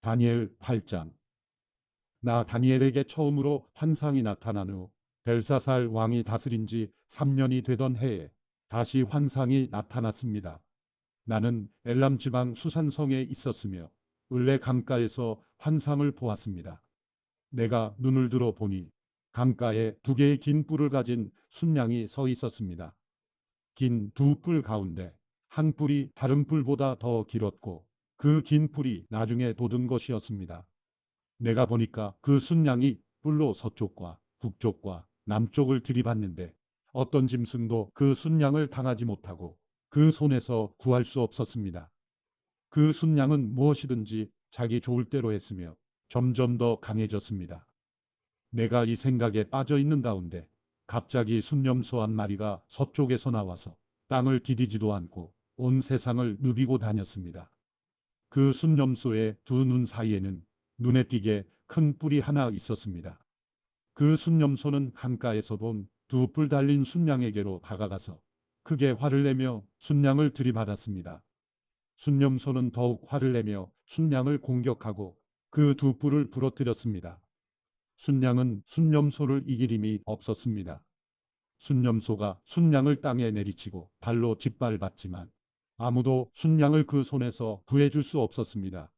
다니엘 8장. 나 다니엘에게 처음으로 환상이 나타난 후 벨사살 왕이 다스린 지 3년이 되던 해에 다시 환상이 나타났습니다. 나는 엘람 지방 수산성에 있었으며 을레 강가에서 환상을 보았습니다. 내가 눈을 들어 보니 강가에 두 개의 긴 뿔을 가진 순양이 서 있었습니다. 긴 두 뿔 가운데 한 뿔이 다른 뿔보다 더 길었고 그 긴 뿔이 나중에 돋은 것이었습니다. 내가 보니까 그 순양이 뿔로 서쪽과 북쪽과 남쪽을 들이받는데 어떤 짐승도 그 순양을 당하지 못하고 그 손에서 구할 수 없었습니다. 그 순양은 무엇이든지 자기 좋을 대로 했으며 점점 더 강해졌습니다. 내가 이 생각에 빠져 있는 가운데 갑자기 순념소 한 마리가 서쪽에서 나와서 땅을 디디지도 않고 온 세상을 누비고 다녔습니다. 그 순념소의 두 눈 사이에는 눈에 띄게 큰 뿔이 하나 있었습니다. 그 순념소는 강가에서 본 두 뿔 달린 순양에게로 다가가서 크게 화를 내며 순양을 들이받았습니다. 순념소는 더욱 화를 내며 순양을 공격하고 그 두 뿔을 부러뜨렸습니다. 순양은 순념소를 이길 힘이 없었습니다. 순념소가 순양을 땅에 내리치고 발로 짓밟았지만 아무도 순양을 그 손에서 구해줄 수 없었습니다.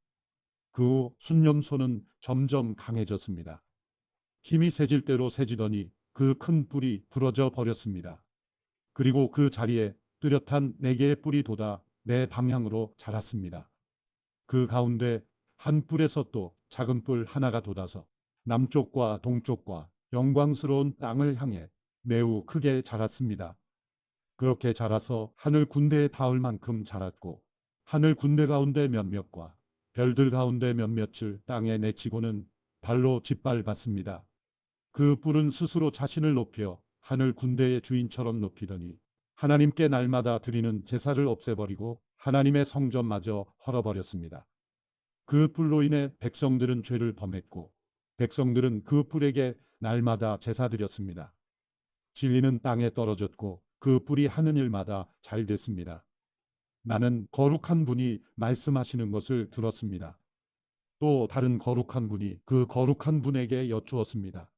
그 후 순념소는 점점 강해졌습니다. 힘이 세질 대로 세지더니 그 큰 뿔이 부러져 버렸습니다. 그리고 그 자리에 뚜렷한 네 개의 뿔이 돋아 내 방향으로 자랐습니다. 그 가운데 한 뿔에서 또 작은 뿔 하나가 돋아서 남쪽과 동쪽과 영광스러운 땅을 향해 매우 크게 자랐습니다. 그렇게 자라서 하늘 군대에 닿을 만큼 자랐고 하늘 군대 가운데 몇몇과 별들 가운데 몇몇을 땅에 내치고는 발로 짓밟았습니다. 그 뿔은 스스로 자신을 높여 하늘 군대의 주인처럼 높이더니 하나님께 날마다 드리는 제사를 없애버리고 하나님의 성전마저 헐어버렸습니다. 그 뿔로 인해 백성들은 죄를 범했고 백성들은 그 뿔에게 날마다 제사 드렸습니다. 진리는 땅에 떨어졌고 그 뿔이 하는 일마다 잘 됐습니다. 나는 거룩한 분이 말씀하시는 것을 들었습니다. 또 다른 거룩한 분이 그 거룩한 분에게 여쭈었습니다.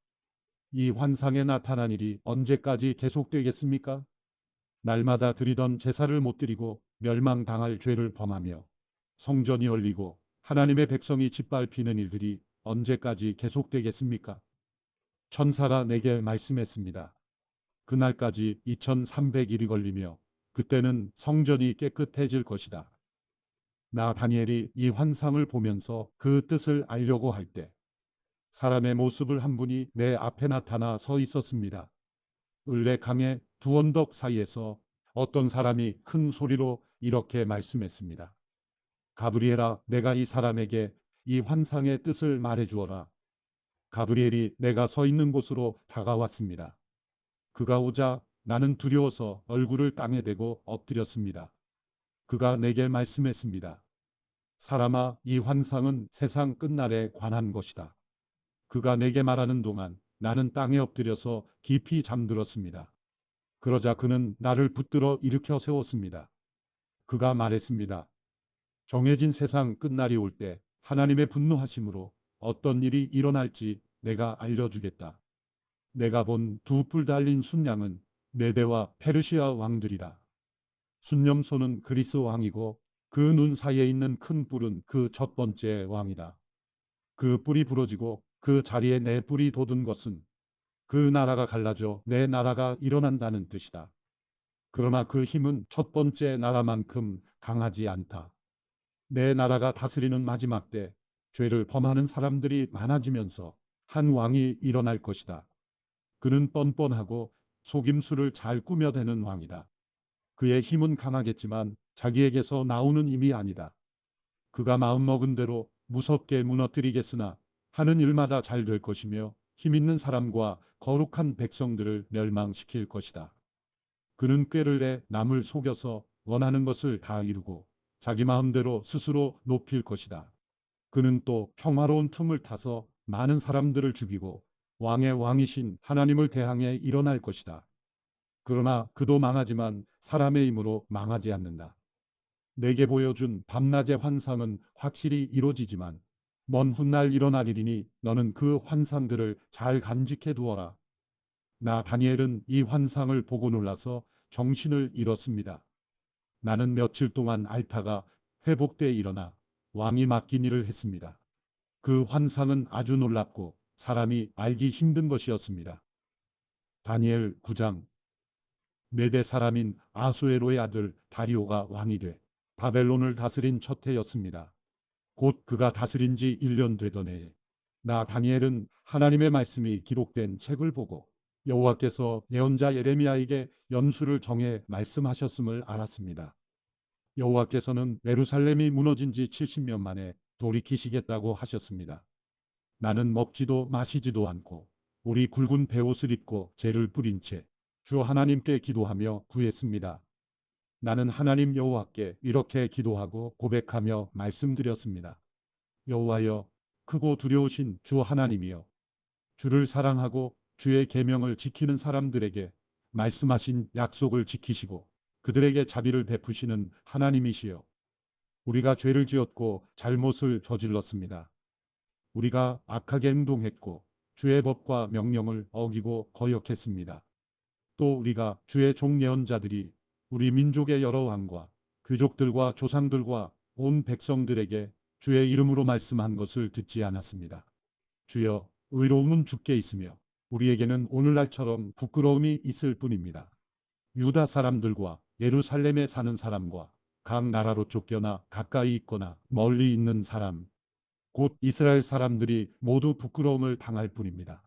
이 환상에 나타난 일이 언제까지 계속되겠습니까? 날마다 드리던 제사를 못 드리고 멸망당할 죄를 범하며 성전이 얼리고 하나님의 백성이 짓밟히는 일들이 언제까지 계속되겠습니까? 천사가 내게 말씀했습니다. 그날까지 2300일이 걸리며 그때는 성전이 깨끗해질 것이다. 나 다니엘이 이 환상을 보면서 그 뜻을 알려고 할 때 사람의 모습을 한 분이 내 앞에 나타나 서 있었습니다. 을레 강의 두 언덕 사이에서 어떤 사람이 큰 소리로 이렇게 말씀했습니다. 가브리엘아, 내가 이 사람에게 이 환상의 뜻을 말해 주어라. 가브리엘이 내가 서 있는 곳으로 다가왔습니다. 그가 오자 나는 두려워서 얼굴을 땅에 대고 엎드렸습니다. 그가 내게 말씀했습니다. 사람아, 이 환상은 세상 끝날에 관한 것이다. 그가 내게 말하는 동안 나는 땅에 엎드려서 깊이 잠들었습니다. 그러자 그는 나를 붙들어 일으켜 세웠습니다. 그가 말했습니다. 정해진 세상 끝날이 올 때 하나님의 분노하심으로 어떤 일이 일어날지 내가 알려주겠다. 내가 본 두 뿔 달린 순양은 메대와 페르시아 왕들이다. 순념소는 그리스 왕이고 그 눈 사이에 있는 큰 뿔은 그 첫 번째 왕이다. 그 뿔이 부러지고 그 자리에 내 뿔이 돋은 것은 그 나라가 갈라져 내 나라가 일어난다는 뜻이다. 그러나 그 힘은 첫 번째 나라만큼 강하지 않다. 내 나라가 다스리는 마지막 때 죄를 범하는 사람들이 많아지면서 한 왕이 일어날 것이다. 그는 뻔뻔하고 속임수를 잘 꾸며대는 왕이다. 그의 힘은 강하겠지만 자기에게서 나오는 힘이 아니다. 그가 마음먹은 대로 무섭게 무너뜨리겠으나 하는 일마다 잘 될 것이며 힘 있는 사람과 거룩한 백성들을 멸망시킬 것이다. 그는 꾀를 내 남을 속여서 원하는 것을 다 이루고 자기 마음대로 스스로 높일 것이다. 그는 또 평화로운 틈을 타서 많은 사람들을 죽이고 왕의 왕이신 하나님을 대항해 일어날 것이다. 그러나 그도 망하지만 사람의 힘으로 망하지 않는다. 내게 보여준 밤낮의 환상은 확실히 이루어지지만 먼 훗날 일어나리니 너는 그 환상들을 잘 간직해 두어라. 나 다니엘은 이 환상을 보고 놀라서 정신을 잃었습니다. 나는 며칠 동안 앓다가 회복돼 일어나 왕이 맡긴 일을 했습니다. 그 환상은 아주 놀랍고 사람이 알기 힘든 것이었습니다. 다니엘 9장. 메대 사람인 아수에로의 아들 다리오가 왕이 돼 바벨론을 다스린 첫 해였습니다. 곧 그가 다스린 지 1년 되던 해에 나 다니엘은 하나님의 말씀이 기록된 책을 보고 여호와께서 예언자 예레미야에게 연수를 정해 말씀하셨음을 알았습니다. 여호와께서는 예루살렘이 무너진 지 70년 만에 돌이키시겠다고 하셨습니다. 나는 먹지도 마시지도 않고 우리 굵은 베옷을 입고 재를 뿌린 채 주 하나님께 기도하며 구했습니다. 나는 하나님 여호와께 이렇게 기도하고 고백하며 말씀드렸습니다. 여호와여, 크고 두려우신 주 하나님이여, 주를 사랑하고 주의 계명을 지키는 사람들에게 말씀하신 약속을 지키시고 그들에게 자비를 베푸시는 하나님이시여, 우리가 죄를 지었고 잘못을 저질렀습니다. 우리가 악하게 행동했고 주의 법과 명령을 어기고 거역했습니다. 또 우리가 주의 종 예언자들이 우리 민족의 여러 왕과 귀족들과 조상들과 온 백성들에게 주의 이름으로 말씀한 것을 듣지 않았습니다. 주여, 의로움은 주께 있으며 우리에게는 오늘날처럼 부끄러움이 있을 뿐입니다. 유다 사람들과 예루살렘에 사는 사람과 각 나라로 쫓겨나 가까이 있거나 멀리 있는 사람, 곧 이스라엘 사람들이 모두 부끄러움을 당할 뿐입니다.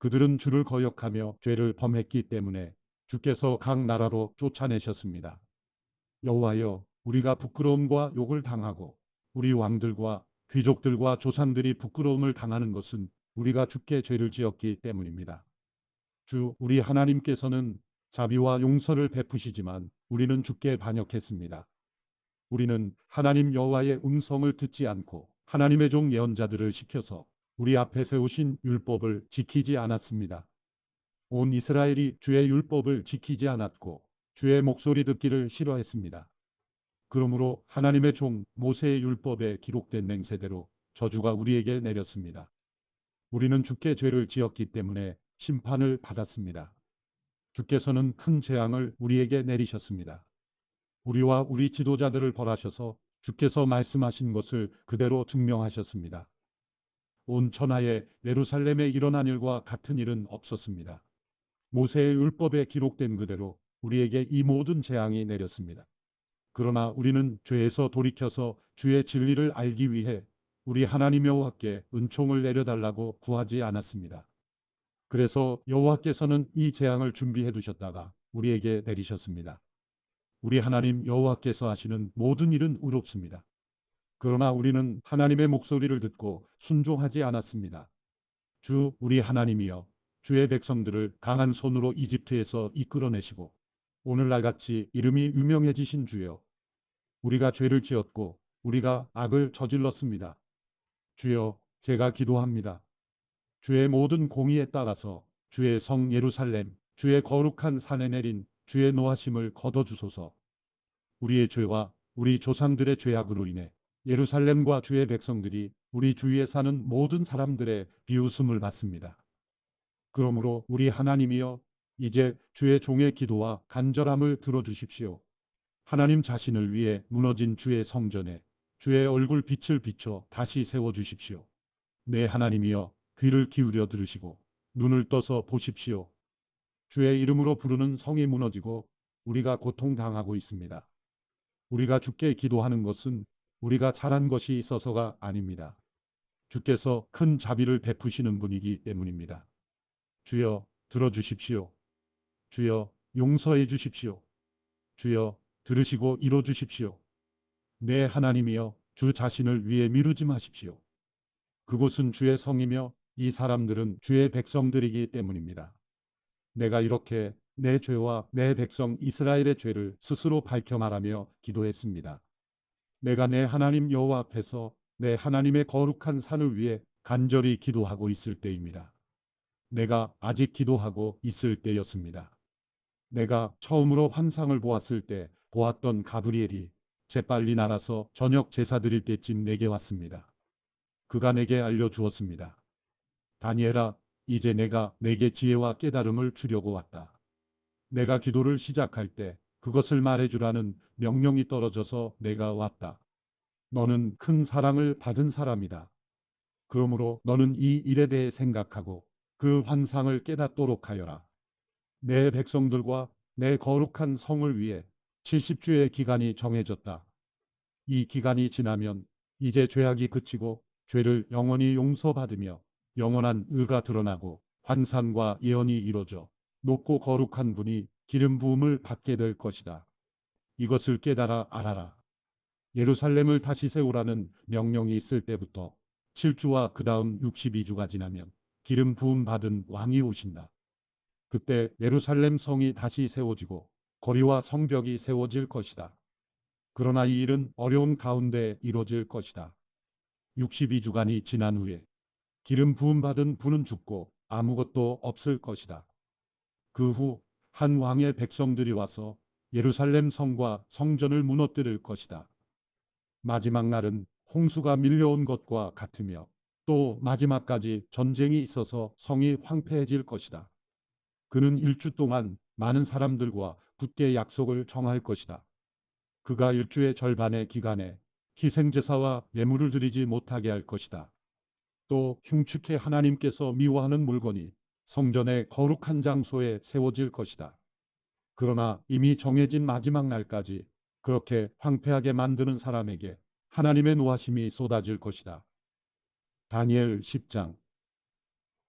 그들은 주를 거역하며 죄를 범했기 때문에 주께서 각 나라로 쫓아내셨습니다. 여호와여, 우리가 부끄러움과 욕을 당하고 우리 왕들과 귀족들과 조상들이 부끄러움을 당하는 것은 우리가 주께 죄를 지었기 때문입니다. 주 우리 하나님께서는 자비와 용서를 베푸시지만 우리는 주께 반역했습니다. 우리는 하나님 여호와의 음성을 듣지 않고 하나님의 종 예언자들을 시켜서 우리 앞에 세우신 율법을 지키지 않았습니다. 온 이스라엘이 주의 율법을 지키지 않았고 주의 목소리 듣기를 싫어했습니다. 그러므로 하나님의 종 모세의 율법에 기록된 맹세대로 저주가 우리에게 내렸습니다. 우리는 주께 죄를 지었기 때문에 심판을 받았습니다. 주께서는 큰 재앙을 우리에게 내리셨습니다. 우리와 우리 지도자들을 벌하셔서 주께서 말씀하신 것을 그대로 증명하셨습니다. 온 천하에 예루살렘에 일어난 일과 같은 일은 없었습니다. 모세의 율법에 기록된 그대로 우리에게 이 모든 재앙이 내렸습니다. 그러나 우리는 죄에서 돌이켜서 주의 진리를 알기 위해 우리 하나님 여호와께 은총을 내려달라고 구하지 않았습니다. 그래서 여호와께서는 이 재앙을 준비해 두셨다가 우리에게 내리셨습니다. 우리 하나님 여호와께서 하시는 모든 일은 의롭습니다. 그러나 우리는 하나님의 목소리를 듣고 순종하지 않았습니다. 주 우리 하나님이여, 주의 백성들을 강한 손으로 이집트에서 이끌어내시고 오늘날 같이 이름이 유명해지신 주여, 우리가 죄를 지었고 우리가 악을 저질렀습니다. 주여, 제가 기도합니다. 주의 모든 공의에 따라서 주의 성 예루살렘, 주의 거룩한 산에 내린 주의 노하심을 거둬주소서. 우리의 죄와 우리 조상들의 죄악으로 인해 예루살렘과 주의 백성들이 우리 주위에 사는 모든 사람들의 비웃음을 받습니다. 그러므로 우리 하나님이여, 이제 주의 종의 기도와 간절함을 들어주십시오. 하나님 자신을 위해 무너진 주의 성전에 주의 얼굴 빛을 비춰 다시 세워주십시오. 내 하나님이여, 귀를 기울여 들으시고 눈을 떠서 보십시오. 주의 이름으로 부르는 성이 무너지고 우리가 고통당하고 있습니다. 우리가 주께 기도하는 것은 우리가 잘한 것이 있어서가 아닙니다. 주께서 큰 자비를 베푸시는 분이기 때문입니다. 주여, 들어주십시오. 주여, 용서해 주십시오. 주여, 들으시고 이뤄 주십시오. 내 하나님이여, 주 자신을 위해 미루지 마십시오. 그곳은 주의 성이며 이 사람들은 주의 백성들이기 때문입니다. 내가 이렇게 내 죄와 내 백성 이스라엘의 죄를 스스로 밝혀 말하며 기도했습니다. 내가 내 하나님 여호와 앞에서 내 하나님의 거룩한 산을 위해 간절히 기도하고 있을 때입니다. 내가 아직 기도하고 있을 때였습니다. 내가 처음으로 환상을 보았을 때 보았던 가브리엘이 재빨리 날아서 저녁 제사 드릴 때쯤 내게 왔습니다. 그가 내게 알려주었습니다. 다니엘아, 이제 내가 내게 지혜와 깨달음을 주려고 왔다. 내가 기도를 시작할 때 그것을 말해주라는 명령이 떨어져서 내가 왔다. 너는 큰 사랑을 받은 사람이다. 그러므로 너는 이 일에 대해 생각하고 그 환상을 깨닫도록 하여라. 내 백성들과 내 거룩한 성을 위해 70주의 기간이 정해졌다. 이 기간이 지나면 이제 죄악이 그치고 죄를 영원히 용서받으며 영원한 의가 드러나고 환상과 예언이 이루어져 높고 거룩한 분이 기름 부음을 받게 될 것이다. 이것을 깨달아 알아라. 예루살렘을 다시 세우라는 명령이 있을 때부터 7주와 그 다음 62주가 지나면 기름 부음 받은 왕이 오신다. 그때 예루살렘 성이 다시 세워지고 거리와 성벽이 세워질 것이다. 그러나 이 일은 어려운 가운데 이루어질 것이다. 62주간이 지난 후에 기름 부음 받은 분은 죽고 아무것도 없을 것이다. 그 후 한 왕의 백성들이 와서 예루살렘 성과 성전을 무너뜨릴 것이다. 마지막 날은 홍수가 밀려온 것과 같으며 또 마지막까지 전쟁이 있어서 성이 황폐해질 것이다. 그는 1주 동안 많은 사람들과 굳게 약속을 정할 것이다. 그가 1주의 절반의 기간에 희생제사와 예물을 드리지 못하게 할 것이다. 또 흉측해 하나님께서 미워하는 물건이 성전의 거룩한 장소에 세워질 것이다. 그러나 이미 정해진 마지막 날까지 그렇게 황폐하게 만드는 사람에게 하나님의 노하심이 쏟아질 것이다. 다니엘 10장.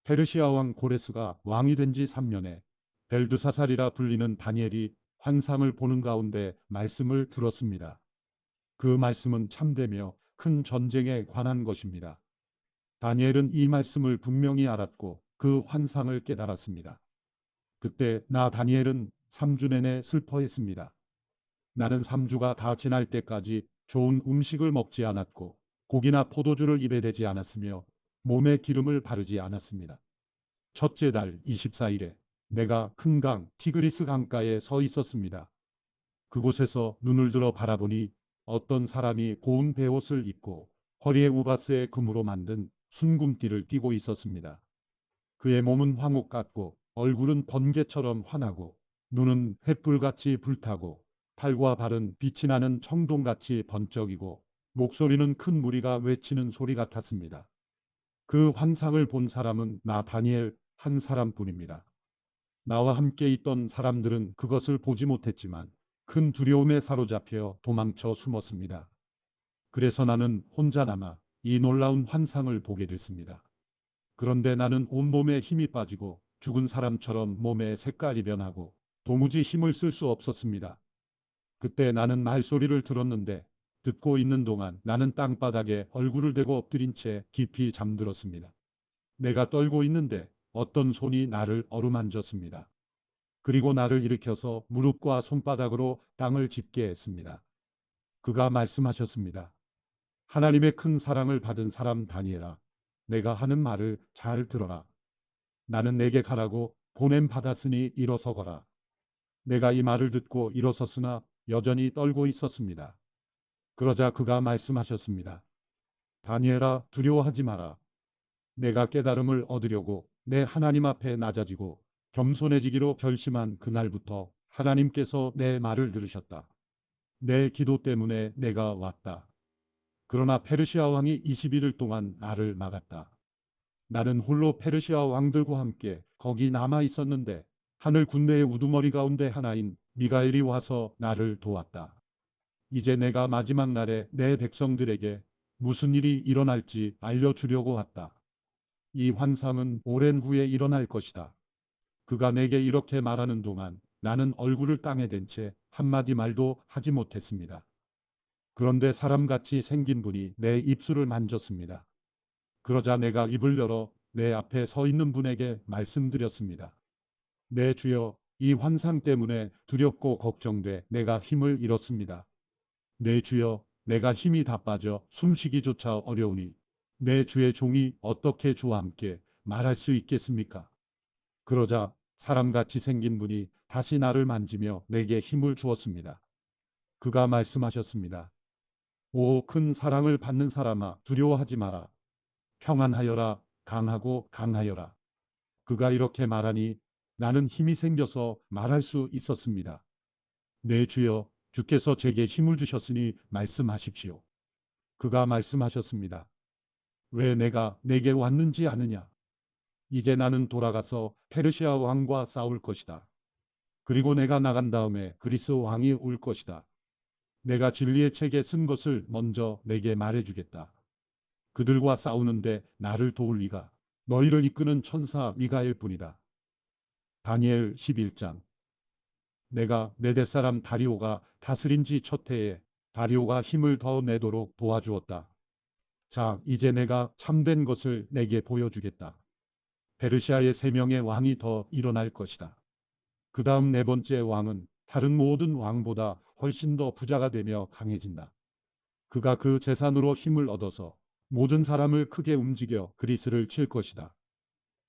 페르시아 왕 고레스가 왕이 된 지 3년에 벨드사살이라 불리는 다니엘이 환상을 보는 가운데 말씀을 들었습니다. 그 말씀은 참되며 큰 전쟁에 관한 것입니다. 다니엘은 이 말씀을 분명히 알았고 그 환상을 깨달았습니다. 그때 나 다니엘은 3주 내내 슬퍼했습니다. 나는 3주가 다 지날 때까지 좋은 음식을 먹지 않았고 고기나 포도주를 입에 대지 않았으며 몸에 기름을 바르지 않았습니다. 첫째 달 24일에 내가 큰 강 티그리스 강가에 서 있었습니다. 그곳에서 눈을 들어 바라보니 어떤 사람이 고운 베옷을 입고 허리에 우바스의 금으로 만든 순금띠를 띠고 있었습니다. 그의 몸은 황옥 같고 얼굴은 번개처럼 환하고 눈은 횃불같이 불타고 팔과 발은 빛이 나는 청동같이 번쩍이고 목소리는 큰 무리가 외치는 소리 같았습니다. 그 환상을 본 사람은 나 다니엘 한 사람뿐입니다. 나와 함께 있던 사람들은 그것을 보지 못했지만 큰 두려움에 사로잡혀 도망쳐 숨었습니다. 그래서 나는 혼자 남아 이 놀라운 환상을 보게 됐습니다. 그런데 나는 온몸에 힘이 빠지고 죽은 사람처럼 몸의 색깔이 변하고 도무지 힘을 쓸 수 없었습니다. 그때 나는 말소리를 들었는데 듣고 있는 동안 나는 땅바닥에 얼굴을 대고 엎드린 채 깊이 잠들었습니다. 내가 떨고 있는데 어떤 손이 나를 어루만졌습니다. 그리고 나를 일으켜서 무릎과 손바닥으로 땅을 짚게 했습니다. 그가 말씀하셨습니다. 하나님의 큰 사랑을 받은 사람 다니엘아, 내가 하는 말을 잘 들어라. 나는 내게 가라고 보냄 받았으니 일어서거라. 내가 이 말을 듣고 일어섰으나 여전히 떨고 있었습니다. 그러자 그가 말씀하셨습니다. 다니엘아, 두려워하지 마라. 내가 깨달음을 얻으려고 내 하나님 앞에 낮아지고 겸손해지기로 결심한 그날부터 하나님께서 내 말을 들으셨다. 내 기도 때문에 내가 왔다. 그러나 페르시아 왕이 21일 동안 나를 막았다. 나는 홀로 페르시아 왕들과 함께 거기 남아 있었는데 하늘 군대의 우두머리 가운데 하나인 미가엘이 와서 나를 도왔다. 이제 내가 마지막 날에 내 백성들에게 무슨 일이 일어날지 알려주려고 왔다. 이 환상은 오랜 후에 일어날 것이다. 그가 내게 이렇게 말하는 동안 나는 얼굴을 땅에 댄 채 한마디 말도 하지 못했습니다. 그런데 사람같이 생긴 분이 내 입술을 만졌습니다. 그러자 내가 입을 열어 내 앞에 서 있는 분에게 말씀드렸습니다. 내 주여, 이 환상 때문에 두렵고 걱정돼 내가 힘을 잃었습니다. 내 주여, 내가 힘이 다 빠져 숨쉬기조차 어려우니 내 주의 종이 어떻게 주와 함께 말할 수 있겠습니까? 그러자 사람같이 생긴 분이 다시 나를 만지며 내게 힘을 주었습니다. 그가 말씀하셨습니다. 오, 큰 사랑을 받는 사람아, 두려워하지 마라. 평안하여라. 강하고 강하여라. 그가 이렇게 말하니 나는 힘이 생겨서 말할 수 있었습니다. 네 주여, 주께서 제게 힘을 주셨으니 말씀하십시오. 그가 말씀하셨습니다. 왜 내가 내게 왔는지 아느냐? 이제 나는 돌아가서 페르시아 왕과 싸울 것이다. 그리고 내가 나간 다음에 그리스 왕이 올 것이다. 내가 진리의 책에 쓴 것을 먼저 내게 말해주겠다. 그들과 싸우는데 나를 도울 리가 너희를 이끄는 천사 미가엘 뿐이다. 다니엘 11장. 내가 메대 사람 다리오가 다스린 지 첫 해에 다리오가 힘을 더 내도록 도와주었다. 자, 이제 내가 참된 것을 내게 보여주겠다. 페르시아의 3명의 왕이 더 일어날 것이다. 그 다음 4번째 왕은 다른 모든 왕보다 훨씬 더 부자가 되며 강해진다. 그가 그 재산으로 힘을 얻어서 모든 사람을 크게 움직여 그리스를 칠 것이다.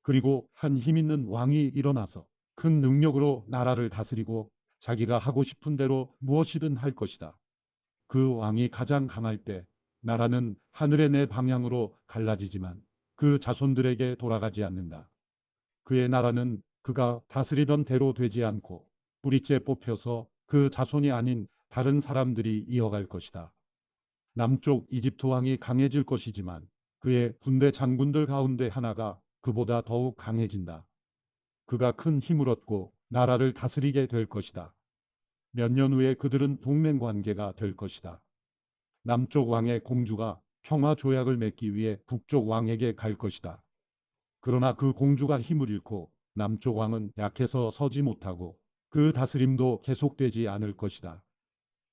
그리고 한 힘있는 왕이 일어나서 큰 능력으로 나라를 다스리고 자기가 하고 싶은 대로 무엇이든 할 것이다. 그 왕이 가장 강할 때 나라는 하늘의 네 방향으로 갈라지지만 그 자손들에게 돌아가지 않는다. 그의 나라는 그가 다스리던 대로 되지 않고 뿌리째 뽑혀서 그 자손이 아닌 다른 사람들이 이어갈 것이다. 남쪽 이집트 왕이 강해질 것이지만 그의 군대 장군들 가운데 하나가 그보다 더욱 강해진다. 그가 큰 힘을 얻고 나라를 다스리게 될 것이다. 몇 년 후에 그들은 동맹 관계가 될 것이다. 남쪽 왕의 공주가 평화 조약을 맺기 위해 북쪽 왕에게 갈 것이다. 그러나 그 공주가 힘을 잃고 남쪽 왕은 약해서 서지 못하고 그 다스림도 계속되지 않을 것이다.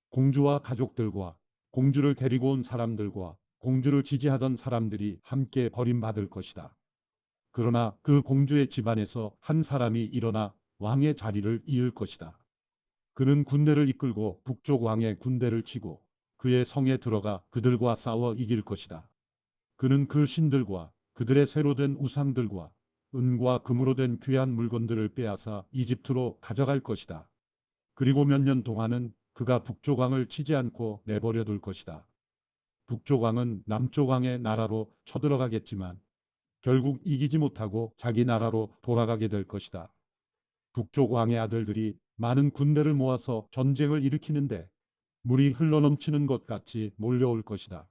공주와 가족들과 공주를 데리고 온 사람들과 공주를 지지하던 사람들이 함께 버림받을 것이다. 그러나 그 공주의 집안에서 한 사람이 일어나 왕의 자리를 이을 것이다. 그는 군대를 이끌고 북쪽 왕의 군대를 치고 그의 성에 들어가 그들과 싸워 이길 것이다. 그는 그 신들과 그들의 새로 된 우상들과 은과 금으로 된 귀한 물건들을 빼앗아 이집트로 가져갈 것이다. 그리고 몇 년 동안은 그가 북쪽 왕을 치지 않고 내버려 둘 것이다. 북쪽 왕은 남쪽 왕의 나라로 쳐들어가겠지만 결국 이기지 못하고 자기 나라로 돌아가게 될 것이다. 북쪽 왕의 아들들이 많은 군대를 모아서 전쟁을 일으키는데 물이 흘러넘치는 것 같이 몰려올 것이다.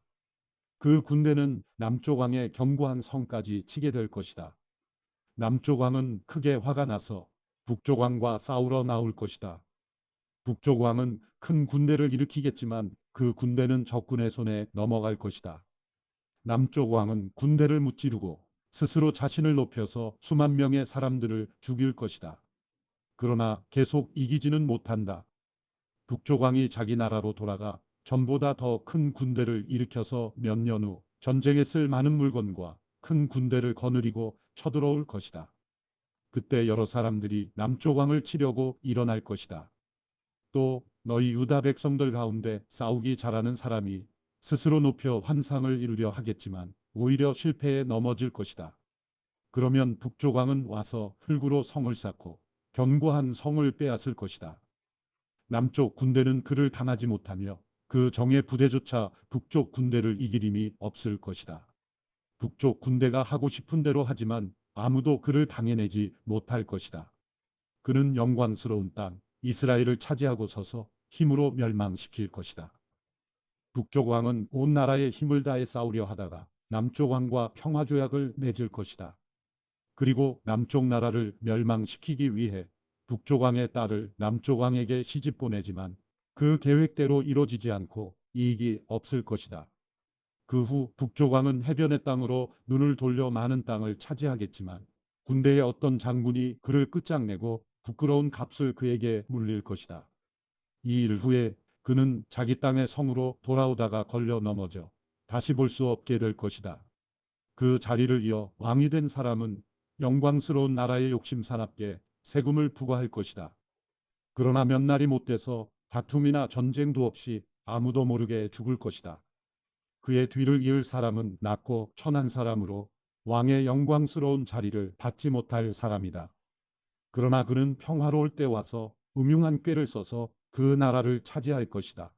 그 군대는 남쪽 왕의 견고한 성까지 치게 될 것이다. 남쪽 왕은 크게 화가 나서 북쪽 왕과 싸우러 나올 것이다. 북쪽 왕은 큰 군대를 일으키겠지만 그 군대는 적군의 손에 넘어갈 것이다. 남쪽 왕은 군대를 무찌르고 스스로 자신을 높여서 수만 명의 사람들을 죽일 것이다. 그러나 계속 이기지는 못한다. 북쪽 왕이 자기 나라로 돌아가 전보다 더 큰 군대를 일으켜서 몇 년 후 전쟁에 쓸 많은 물건과 큰 군대를 거느리고 쳐들어올 것이다. 그때 여러 사람들이 남쪽 왕을 치려고 일어날 것이다. 또 너희 유다 백성들 가운데 싸우기 잘하는 사람이 스스로 높여 환상을 이루려 하겠지만 오히려 실패에 넘어질 것이다. 그러면 북쪽 왕은 와서 흙으로 성을 쌓고 견고한 성을 빼앗을 것이다. 남쪽 군대는 그를 당하지 못하며 그 정예 부대조차 북쪽 군대를 이길 힘이 없을 것이다. 북쪽 군대가 하고 싶은 대로 하지만 아무도 그를 당해내지 못할 것이다. 그는 영광스러운 땅 이스라엘을 차지하고 서서 힘으로 멸망시킬 것이다. 북쪽 왕은 온 나라에 힘을 다해 싸우려 하다가 남쪽 왕과 평화조약을 맺을 것이다. 그리고 남쪽 나라를 멸망시키기 위해 북쪽 왕의 딸을 남쪽 왕에게 시집 보내지만 그 계획대로 이루어지지 않고 이익이 없을 것이다. 그 후 북쪽 왕은 해변의 땅으로 눈을 돌려 많은 땅을 차지하겠지만 군대의 어떤 장군이 그를 끝장내고 부끄러운 값을 그에게 물릴 것이다. 이 일 후에 그는 자기 땅의 성으로 돌아오다가 걸려 넘어져 다시 볼 수 없게 될 것이다. 그 자리를 이어 왕이 된 사람은 영광스러운 나라의 욕심 사납게 세금을 부과할 것이다. 그러나 몇 날이 못 돼서 다툼이나 전쟁도 없이 아무도 모르게 죽을 것이다. 그의 뒤를 이을 사람은 낮고 천한 사람으로 왕의 영광스러운 자리를 받지 못할 사람이다. 그러나 그는 평화로울 때 와서 음흉한 꾀를 써서 그 나라를 차지할 것이다.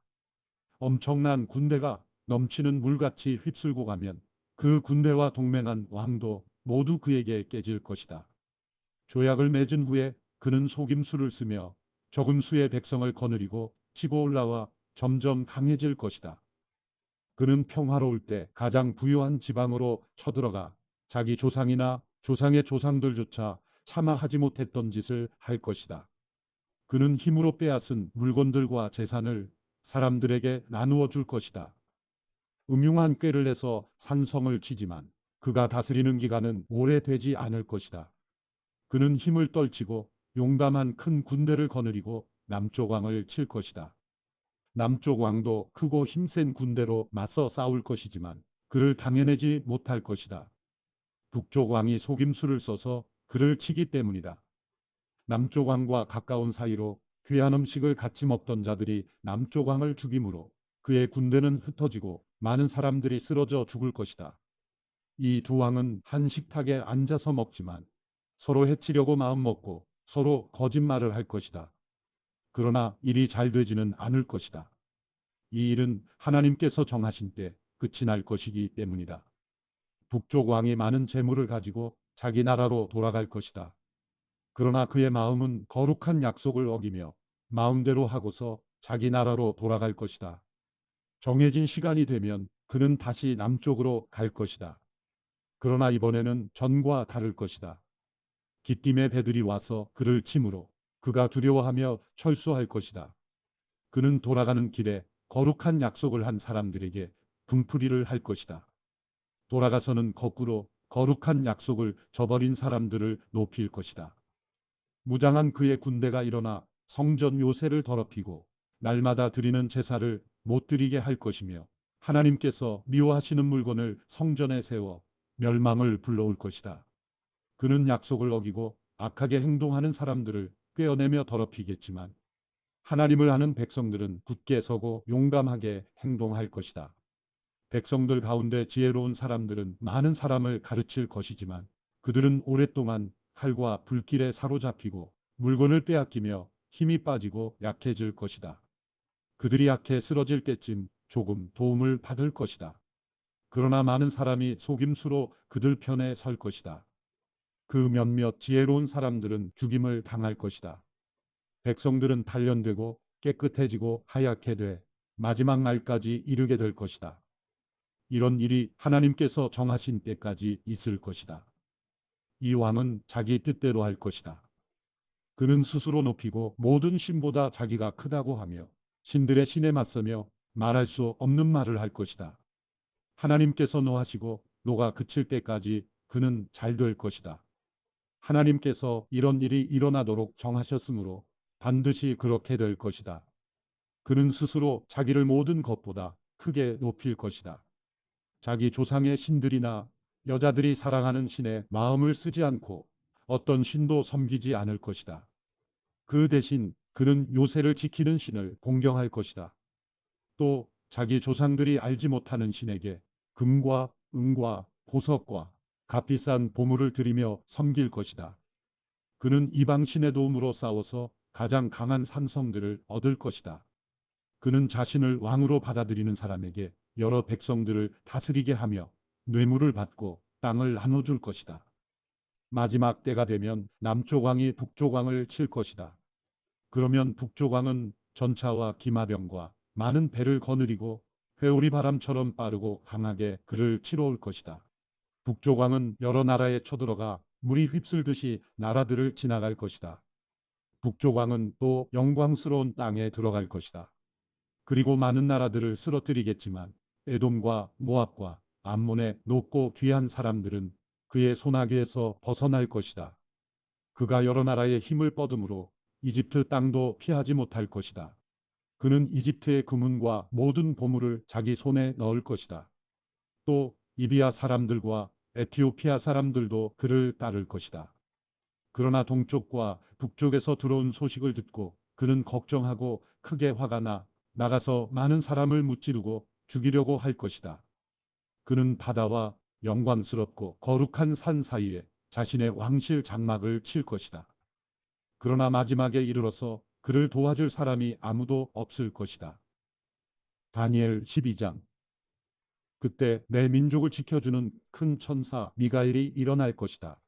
엄청난 군대가 넘치는 물같이 휩쓸고 가면 그 군대와 동맹한 왕도 모두 그에게 깨질 것이다. 조약을 맺은 후에 그는 속임수를 쓰며 적은 수의 백성을 거느리고 치고 올라와 점점 강해질 것이다. 그는 평화로울 때 가장 부유한 지방으로 쳐들어가 자기 조상이나 조상의 조상들조차 차마 하지 못했던 짓을 할 것이다. 그는 힘으로 빼앗은 물건들과 재산을 사람들에게 나누어 줄 것이다. 음흉한 꾀를 내서 산성을 치지만 그가 다스리는 기간은 오래되지 않을 것이다. 그는 힘을 떨치고 용감한 큰 군대를 거느리고 남쪽 왕을 칠 것이다. 남쪽 왕도 크고 힘센 군대로 맞서 싸울 것이지만 그를 당해내지 못할 것이다. 북쪽 왕이 속임수를 써서 그를 치기 때문이다. 남쪽 왕과 가까운 사이로 귀한 음식을 같이 먹던 자들이 남쪽 왕을 죽이므로 그의 군대는 흩어지고 많은 사람들이 쓰러져 죽을 것이다. 이 두 왕은 한 식탁에 앉아서 먹지만 서로 해치려고 마음먹고 서로 거짓말을 할 것이다. 그러나 일이 잘 되지는 않을 것이다. 이 일은 하나님께서 정하신 때 끝이 날 것이기 때문이다. 북쪽 왕이 많은 재물을 가지고 자기 나라로 돌아갈 것이다. 그러나 그의 마음은 거룩한 약속을 어기며 마음대로 하고서 자기 나라로 돌아갈 것이다. 정해진 시간이 되면 그는 다시 남쪽으로 갈 것이다. 그러나 이번에는 전과 다를 것이다. 깃김의 배들이 와서 그를 치므로 그가 두려워하며 철수할 것이다. 그는 돌아가는 길에 거룩한 약속을 한 사람들에게 분풀이를 할 것이다. 돌아가서는 거꾸로 거룩한 약속을 저버린 사람들을 높일 것이다. 무장한 그의 군대가 일어나 성전 요새를 더럽히고 날마다 드리는 제사를 못 드리게 할 것이며 하나님께서 미워하시는 물건을 성전에 세워 멸망을 불러올 것이다. 그는 약속을 어기고 악하게 행동하는 사람들을 꿰어내며 더럽히겠지만 하나님을 아는 백성들은 굳게 서고 용감하게 행동할 것이다. 백성들 가운데 지혜로운 사람들은 많은 사람을 가르칠 것이지만 그들은 오랫동안 칼과 불길에 사로잡히고 물건을 빼앗기며 힘이 빠지고 약해질 것이다. 그들이 약해 쓰러질 때쯤 조금 도움을 받을 것이다. 그러나 많은 사람이 속임수로 그들 편에 설 것이다. 그 몇몇 지혜로운 사람들은 죽임을 당할 것이다. 백성들은 단련되고 깨끗해지고 하얗게 돼 마지막 날까지 이르게 될 것이다. 이런 일이 하나님께서 정하신 때까지 있을 것이다. 이 왕은 자기 뜻대로 할 것이다. 그는 스스로 높이고 모든 신보다 자기가 크다고 하며 신들의 신에 맞서며 말할 수 없는 말을 할 것이다. 하나님께서 노하시고 노가 그칠 때까지 그는 잘 될 것이다. 하나님께서 이런 일이 일어나도록 정하셨으므로 반드시 그렇게 될 것이다. 그는 스스로 자기를 모든 것보다 크게 높일 것이다. 자기 조상의 신들이나 여자들이 사랑하는 신에 마음을 쓰지 않고 어떤 신도 섬기지 않을 것이다. 그 대신 그는 요새를 지키는 신을 공경할 것이다. 또 자기 조상들이 알지 못하는 신에게 금과 은과 보석과 값비싼 보물을 드리며 섬길 것이다. 그는 이방 신의 도움으로 싸워서 가장 강한 산성들을 얻을 것이다. 그는 자신을 왕으로 받아들이는 사람에게 여러 백성들을 다스리게 하며 뇌물을 받고 땅을 나눠줄 것이다. 마지막 때가 되면 남쪽 왕이 북쪽 왕을 칠 것이다. 그러면 북쪽 왕은 전차와 기마병과 많은 배를 거느리고 회오리 바람처럼 빠르고 강하게 그를 치러 올 것이다. 북쪽 왕은 여러 나라에 쳐들어가 물이 휩쓸듯이 나라들을 지나갈 것이다. 북쪽 왕은 또 영광스러운 땅에 들어갈 것이다. 그리고 많은 나라들을 쓰러뜨리겠지만 에돔과 모압과 암몬의 높고 귀한 사람들은 그의 손아귀에서 벗어날 것이다. 그가 여러 나라의 힘을 뻗음으로 이집트 땅도 피하지 못할 것이다. 그는 이집트의 금은과 모든 보물을 자기 손에 넣을 것이다. 또 이비아 사람들과 에티오피아 사람들도 그를 따를 것이다. 그러나 동쪽과 북쪽에서 들어온 소식을 듣고 그는 걱정하고 크게 화가 나 나가서 많은 사람을 무찌르고 죽이려고 할 것이다. 그는 바다와 영광스럽고 거룩한 산 사이에 자신의 왕실 장막을 칠 것이다. 그러나 마지막에 이르러서 그를 도와줄 사람이 아무도 없을 것이다. 다니엘 12장. 그때 내 민족을 지켜주는 큰 천사 미가엘이 일어날 것이다.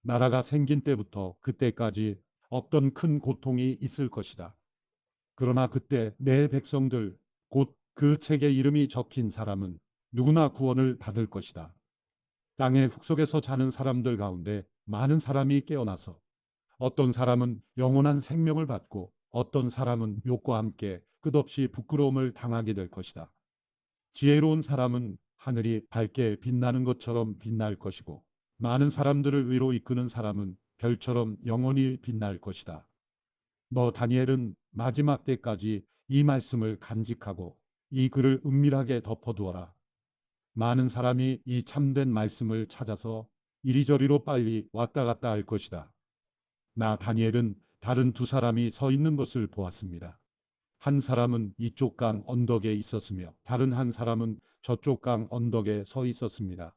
나라가 생긴 때부터 그때까지 없던 큰 고통이 있을 것이다. 그러나 그때 내 백성들, 곧 그 책에 이름이 적힌 사람은 누구나 구원을 받을 것이다. 땅의 흙속에서 자는 사람들 가운데 많은 사람이 깨어나서 어떤 사람은 영원한 생명을 받고 어떤 사람은 욕과 함께 끝없이 부끄러움을 당하게 될 것이다. 지혜로운 사람은 하늘이 밝게 빛나는 것처럼 빛날 것이고 많은 사람들을 위로 이끄는 사람은 별처럼 영원히 빛날 것이다. 너 다니엘은 마지막 때까지 이 말씀을 간직하고 이 글을 은밀하게 덮어두어라. 많은 사람이 이 참된 말씀을 찾아서 이리저리로 빨리 왔다 갔다 할 것이다. 나 다니엘은 다른 두 사람이 서 있는 것을 보았습니다. 한 사람은 이쪽 강 언덕에 있었으며 다른 한 사람은 저쪽 강 언덕에 서 있었습니다.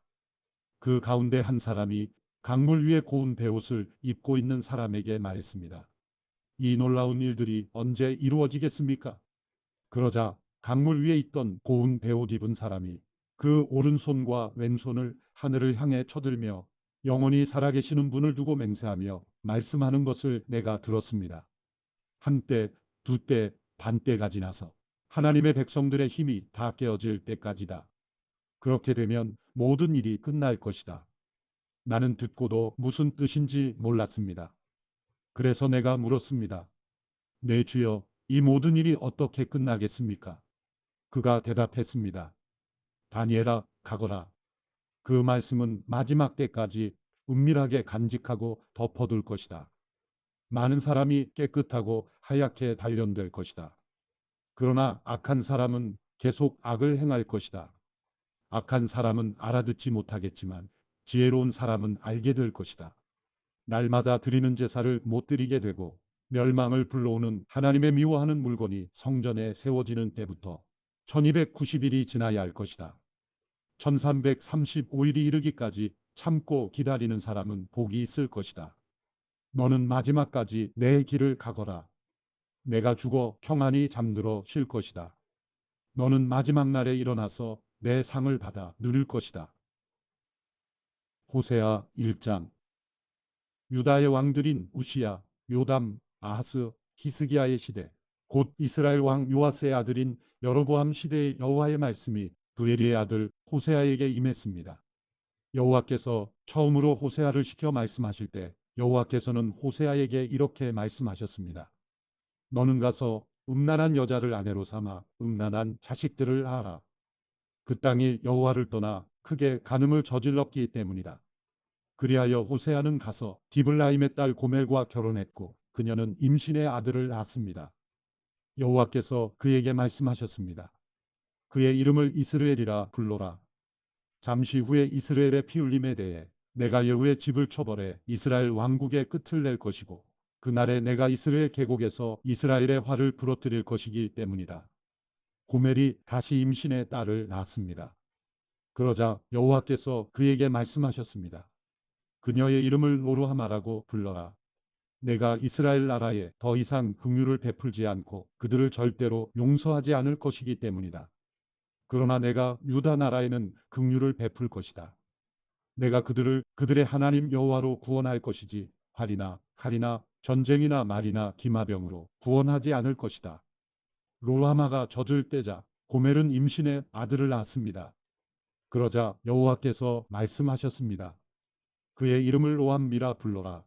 그 가운데 한 사람이 강물 위에 고운 베옷을 입고 있는 사람에게 말했습니다. 이 놀라운 일들이 언제 이루어지겠습니까? 그러자 강물 위에 있던 고운 베옷 입은 사람이 그 오른손과 왼손을 하늘을 향해 쳐들며 영원히 살아계시는 분을 두고 맹세하며 말씀하는 것을 내가 들었습니다. 한때, 두때, 반때가 지나서 하나님의 백성들의 힘이 다 깨어질 때까지다. 그렇게 되면 모든 일이 끝날 것이다. 나는 듣고도 무슨 뜻인지 몰랐습니다. 그래서 내가 물었습니다. 내 주여, 이 모든 일이 어떻게 끝나겠습니까? 그가 대답했습니다. 다니엘아, 가거라. 그 말씀은 마지막 때까지 은밀하게 간직하고 덮어둘 것이다. 많은 사람이 깨끗하고 하얗게 단련될 것이다. 그러나 악한 사람은 계속 악을 행할 것이다. 악한 사람은 알아듣지 못하겠지만 지혜로운 사람은 알게 될 것이다. 날마다 드리는 제사를 못 드리게 되고 멸망을 불러오는 하나님의 미워하는 물건이 성전에 세워지는 때부터 1290일이 지나야 할 것이다. 1335일이 이르기까지 참고 기다리는 사람은 복이 있을 것이다. 너는 마지막까지 내 길을 가거라. 내가 죽어 평안히 잠들어 쉴 것이다. 너는 마지막 날에 일어나서 내 상을 받아 누릴 것이다. 호세아 1장. 유다의 왕들인 우시야, 요담, 아하스, 히스기야의 시대, 곧 이스라엘 왕 요아스의 아들인 여로보암 시대의 여호와의 말씀이 브에리의 아들 호세아에게 임했습니다. 여호와께서 처음으로 호세아를 시켜 말씀하실 때 여호와께서는 호세아에게 이렇게 말씀하셨습니다. 너는 가서 음란한 여자를 아내로 삼아 음란한 자식들을 낳아라. 그 땅이 여호와를 떠나 크게 간음을 저질렀기 때문이다. 그리하여 호세아는 가서 디블라임의 딸 고멜과 결혼했고 그녀는 임신의 아들을 낳았습니다. 여호와께서 그에게 말씀하셨습니다. 그의 이름을 이스라엘이라 불러라. 잠시 후에 이스라엘의 피 흘림에 대해 내가 여호와의 집을 처벌해 이스라엘 왕국의 끝을 낼 것이고 그날에 내가 이스라엘 계곡에서 이스라엘의 화를 부러뜨릴 것이기 때문이다. 고멜이 다시 임신의 딸을 낳았습니다. 그러자 여호와께서 그에게 말씀하셨습니다. 그녀의 이름을 로루하마라고 불러라. 내가 이스라엘 나라에 더 이상 긍휼을 베풀지 않고 그들을 절대로 용서하지 않을 것이기 때문이다. 그러나 내가 유다 나라에는 긍휼을 베풀 것이다. 내가 그들을 그들의 하나님 여호와로 구원할 것이지 활이나 칼이나 전쟁이나 말이나 기마병으로 구원하지 않을 것이다. 로루하마가 젖을 떼자 고멜은 임신의 아들을 낳았습니다. 그러자 여호와께서 말씀하셨습니다. 그의 이름을 로암미라 불러라.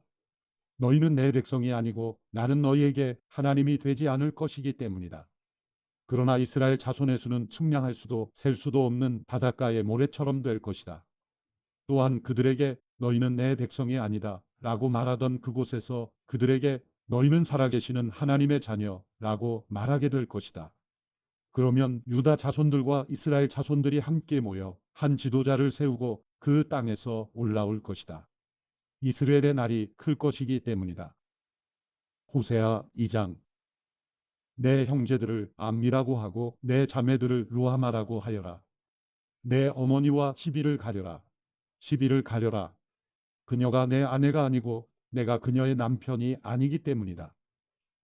너희는 내 백성이 아니고 나는 너희에게 하나님이 되지 않을 것이기 때문이다. 그러나 이스라엘 자손의 수는 측량할 수도 셀 수도 없는 바닷가의 모래처럼 될 것이다. 또한 그들에게 너희는 내 백성이 아니다 라고 말하던 그곳에서 그들에게 너희는 살아계시는 하나님의 자녀라고 말하게 될 것이다. 그러면 유다 자손들과 이스라엘 자손들이 함께 모여 한 지도자를 세우고 그 땅에서 올라올 것이다. 이스라엘의 날이 클 것이기 때문이다. 호세아 2장. 내 형제들을 암미라고 하고 내 자매들을 루하마라고 하여라. 내 어머니와 시비를 가려라. 시비를 가려라. 그녀가 내 아내가 아니고 내가 그녀의 남편이 아니기 때문이다.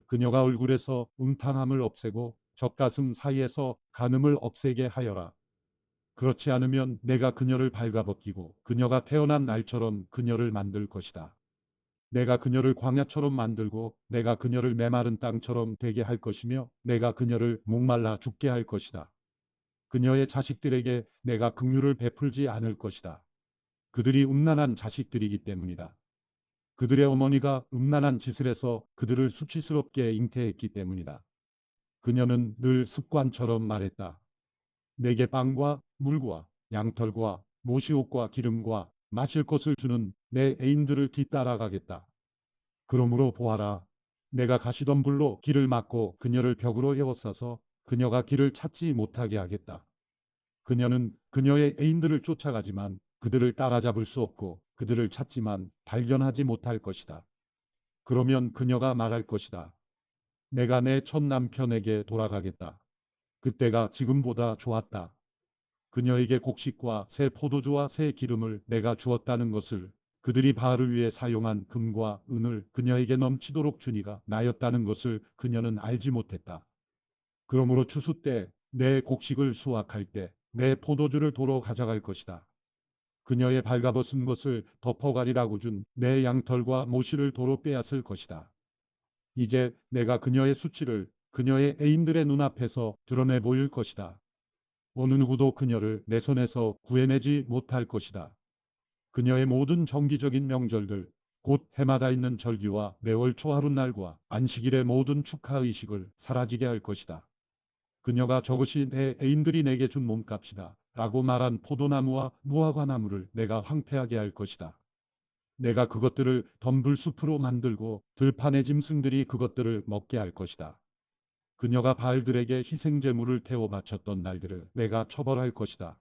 그녀가 얼굴에서 음탕함을 없애고 젖가슴 사이에서 간음을 없애게 하여라. 그렇지 않으면 내가 그녀를 발가벗기고 그녀가 태어난 날처럼 그녀를 만들 것이다. 내가 그녀를 광야처럼 만들고 내가 그녀를 메마른 땅처럼 되게 할 것이며 내가 그녀를 목말라 죽게 할 것이다. 그녀의 자식들에게 내가 긍휼을 베풀지 않을 것이다. 그들이 음란한 자식들이기 때문이다. 그들의 어머니가 음란한 짓을 해서 그들을 수치스럽게 잉태했기 때문이다. 그녀는 늘 습관처럼 말했다. 내게 빵과 물과 양털과 모시옷과 기름과 마실 것을 주는 내 애인들을 뒤따라가겠다. 그러므로 보아라. 내가 가시던 불로 길을 막고 그녀를 벽으로 에워싸서 그녀가 길을 찾지 못하게 하겠다. 그녀는 그녀의 애인들을 쫓아가지만 그들을 따라잡을 수 없고 그들을 찾지만 발견하지 못할 것이다. 그러면 그녀가 말할 것이다. 내가 내 첫 남편에게 돌아가겠다. 그때가 지금보다 좋았다. 그녀에게 곡식과 새 포도주와 새 기름을 내가 주었다는 것을, 그들이 바알을 위해 사용한 금과 은을 그녀에게 넘치도록 주니가 나였다는 것을 그녀는 알지 못했다. 그러므로 추수 때 내 곡식을 수확할 때 내 포도주를 도로 가져갈 것이다. 그녀의 발가벗은 것을 덮어가리라고 준 내 양털과 모시를 도로 빼앗을 것이다. 이제 내가 그녀의 수치를 그녀의 애인들의 눈앞에서 드러내 보일 것이다. 어느 누구도 그녀를 내 손에서 구해내지 못할 것이다. 그녀의 모든 정기적인 명절들, 곧 해마다 있는 절기와 매월 초하룻날과 안식일의 모든 축하의식을 사라지게 할 것이다. 그녀가 저것이 내 애인들이 내게 준 몸값이다 라고 말한 포도나무와 무화과나무를 내가 황폐하게 할 것이다. 내가 그것들을 덤불숲으로 만들고 들판의 짐승들이 그것들을 먹게 할 것이다. 그녀가 바알들에게 희생제물을 태워 바쳤던 날들을 내가 처벌할 것이다.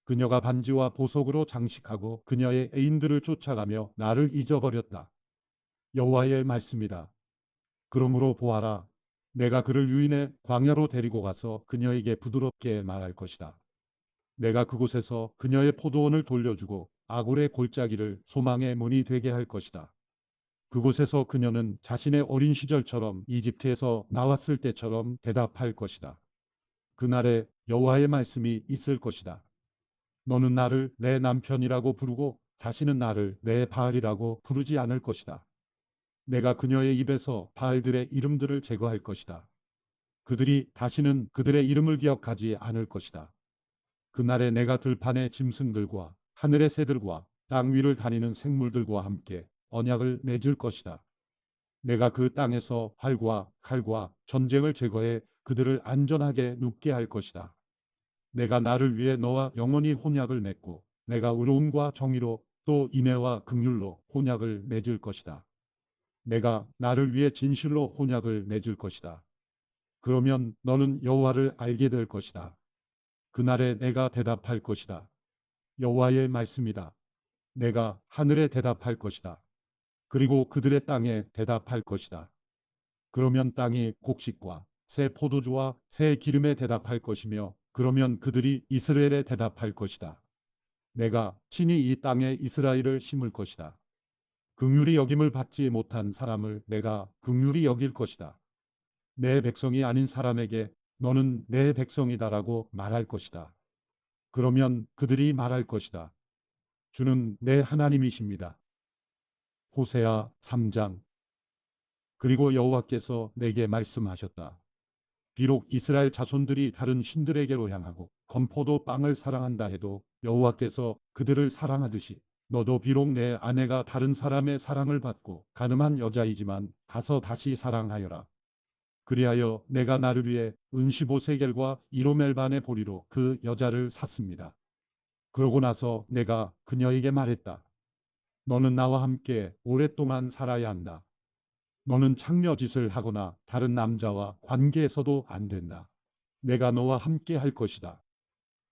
그녀가 반지와 보석으로 장식하고 그녀의 애인들을 쫓아가며 나를 잊어버렸다. 여호와의 말씀이다. 그러므로 보아라. 내가 그를 유인해 광야로 데리고 가서 그녀에게 부드럽게 말할 것이다. 내가 그곳에서 그녀의 포도원을 돌려주고 아굴의 골짜기를 소망의 문이 되게 할 것이다. 그곳에서 그녀는 자신의 어린 시절처럼 이집트에서 나왔을 때처럼 대답할 것이다. 그날에 여호와의 말씀이 있을 것이다. 너는 나를 내 남편이라고 부르고 다시는 나를 내 바알이라고 부르지 않을 것이다. 내가 그녀의 입에서 바알들의 이름들을 제거할 것이다. 그들이 다시는 그들의 이름을 기억하지 않을 것이다. 그날에 내가 들판의 짐승들과 하늘의 새들과 땅 위를 다니는 생물들과 함께 언약을 맺을 것이다. 내가 그 땅에서 활과 칼과 전쟁을 제거해 그들을 안전하게 눕게 할 것이다. 내가 나를 위해 너와 영원히 혼약을 맺고 내가 의로움과 정의로 또 인애와 긍휼로 혼약을 맺을 것이다. 내가 나를 위해 진실로 혼약을 맺을 것이다. 그러면 너는 여호와를 알게 될 것이다. 그날에 내가 대답할 것이다. 여호와의 말씀이다. 내가 하늘에 대답할 것이다. 그리고 그들의 땅에 대답할 것이다. 그러면 땅이 곡식과 새 포도주와 새 기름에 대답할 것이며 그러면 그들이 이스라엘에 대답할 것이다. 내가 친히 이 땅에 이스라엘을 심을 것이다. 긍휼히 여김을 받지 못한 사람을 내가 긍휼히 여길 것이다. 내 백성이 아닌 사람에게 너는 내 백성이다라고 말할 것이다. 그러면 그들이 말할 것이다. 주는 내 하나님이십니다. 호세아 3장. 그리고 여호와께서 내게 말씀하셨다. 비록 이스라엘 자손들이 다른 신들에게로 향하고 건포도 빵을 사랑한다 해도 여호와께서 그들을 사랑하듯이 너도 비록 내 아내가 다른 사람의 사랑을 받고 가늠한 여자이지만 가서 다시 사랑하여라. 그리하여 내가 나를 위해 은 15세겔과 1호멜반의 보리로 그 여자를 샀습니다. 그러고 나서 내가 그녀에게 말했다. 너는 나와 함께 오랫동안 살아야 한다. 너는 창녀짓을 하거나 다른 남자와 관계에서도 안 된다. 내가 너와 함께 할 것이다.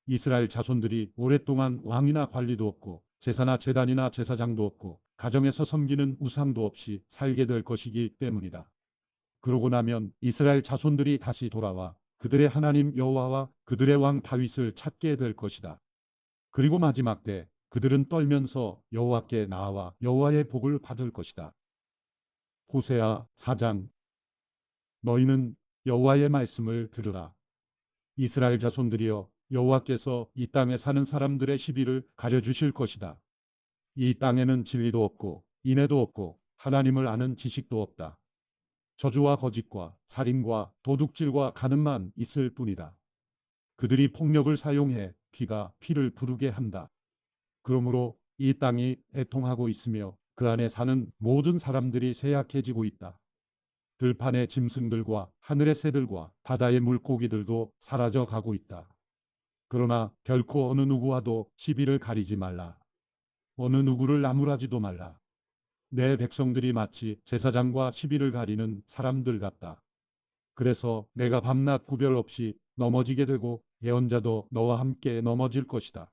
이스라엘 자손들이 오랫동안 왕이나 관리도 없고 제사나 제단이나 제사장도 없고 가정에서 섬기는 우상도 없이 살게 될 것이기 때문이다. 그러고 나면 이스라엘 자손들이 다시 돌아와 그들의 하나님 여호와와 그들의 왕 다윗을 찾게 될 것이다. 그리고 마지막 때 그들은 떨면서 여호와께 나아와 여호와의 복을 받을 것이다. 호세아 4장. 너희는 여호와의 말씀을 들으라. 이스라엘 자손들이여, 여호와께서 이 땅에 사는 사람들의 시비를 가려주실 것이다. 이 땅에는 진리도 없고 인애도 없고 하나님을 아는 지식도 없다. 저주와 거짓과 살인과 도둑질과 간음만 있을 뿐이다. 그들이 폭력을 사용해 피가 피를 부르게 한다. 그러므로 이 땅이 애통하고 있으며 그 안에 사는 모든 사람들이 쇠약해지고 있다. 들판의 짐승들과 하늘의 새들과 바다의 물고기들도 사라져 가고 있다. 그러나 결코 어느 누구와도 시비를 가리지 말라. 어느 누구를 나무라지도 말라. 내 백성들이 마치 제사장과 시비를 가리는 사람들 같다. 그래서 내가 밤낮 구별 없이 넘어지게 되고 예언자도 너와 함께 넘어질 것이다.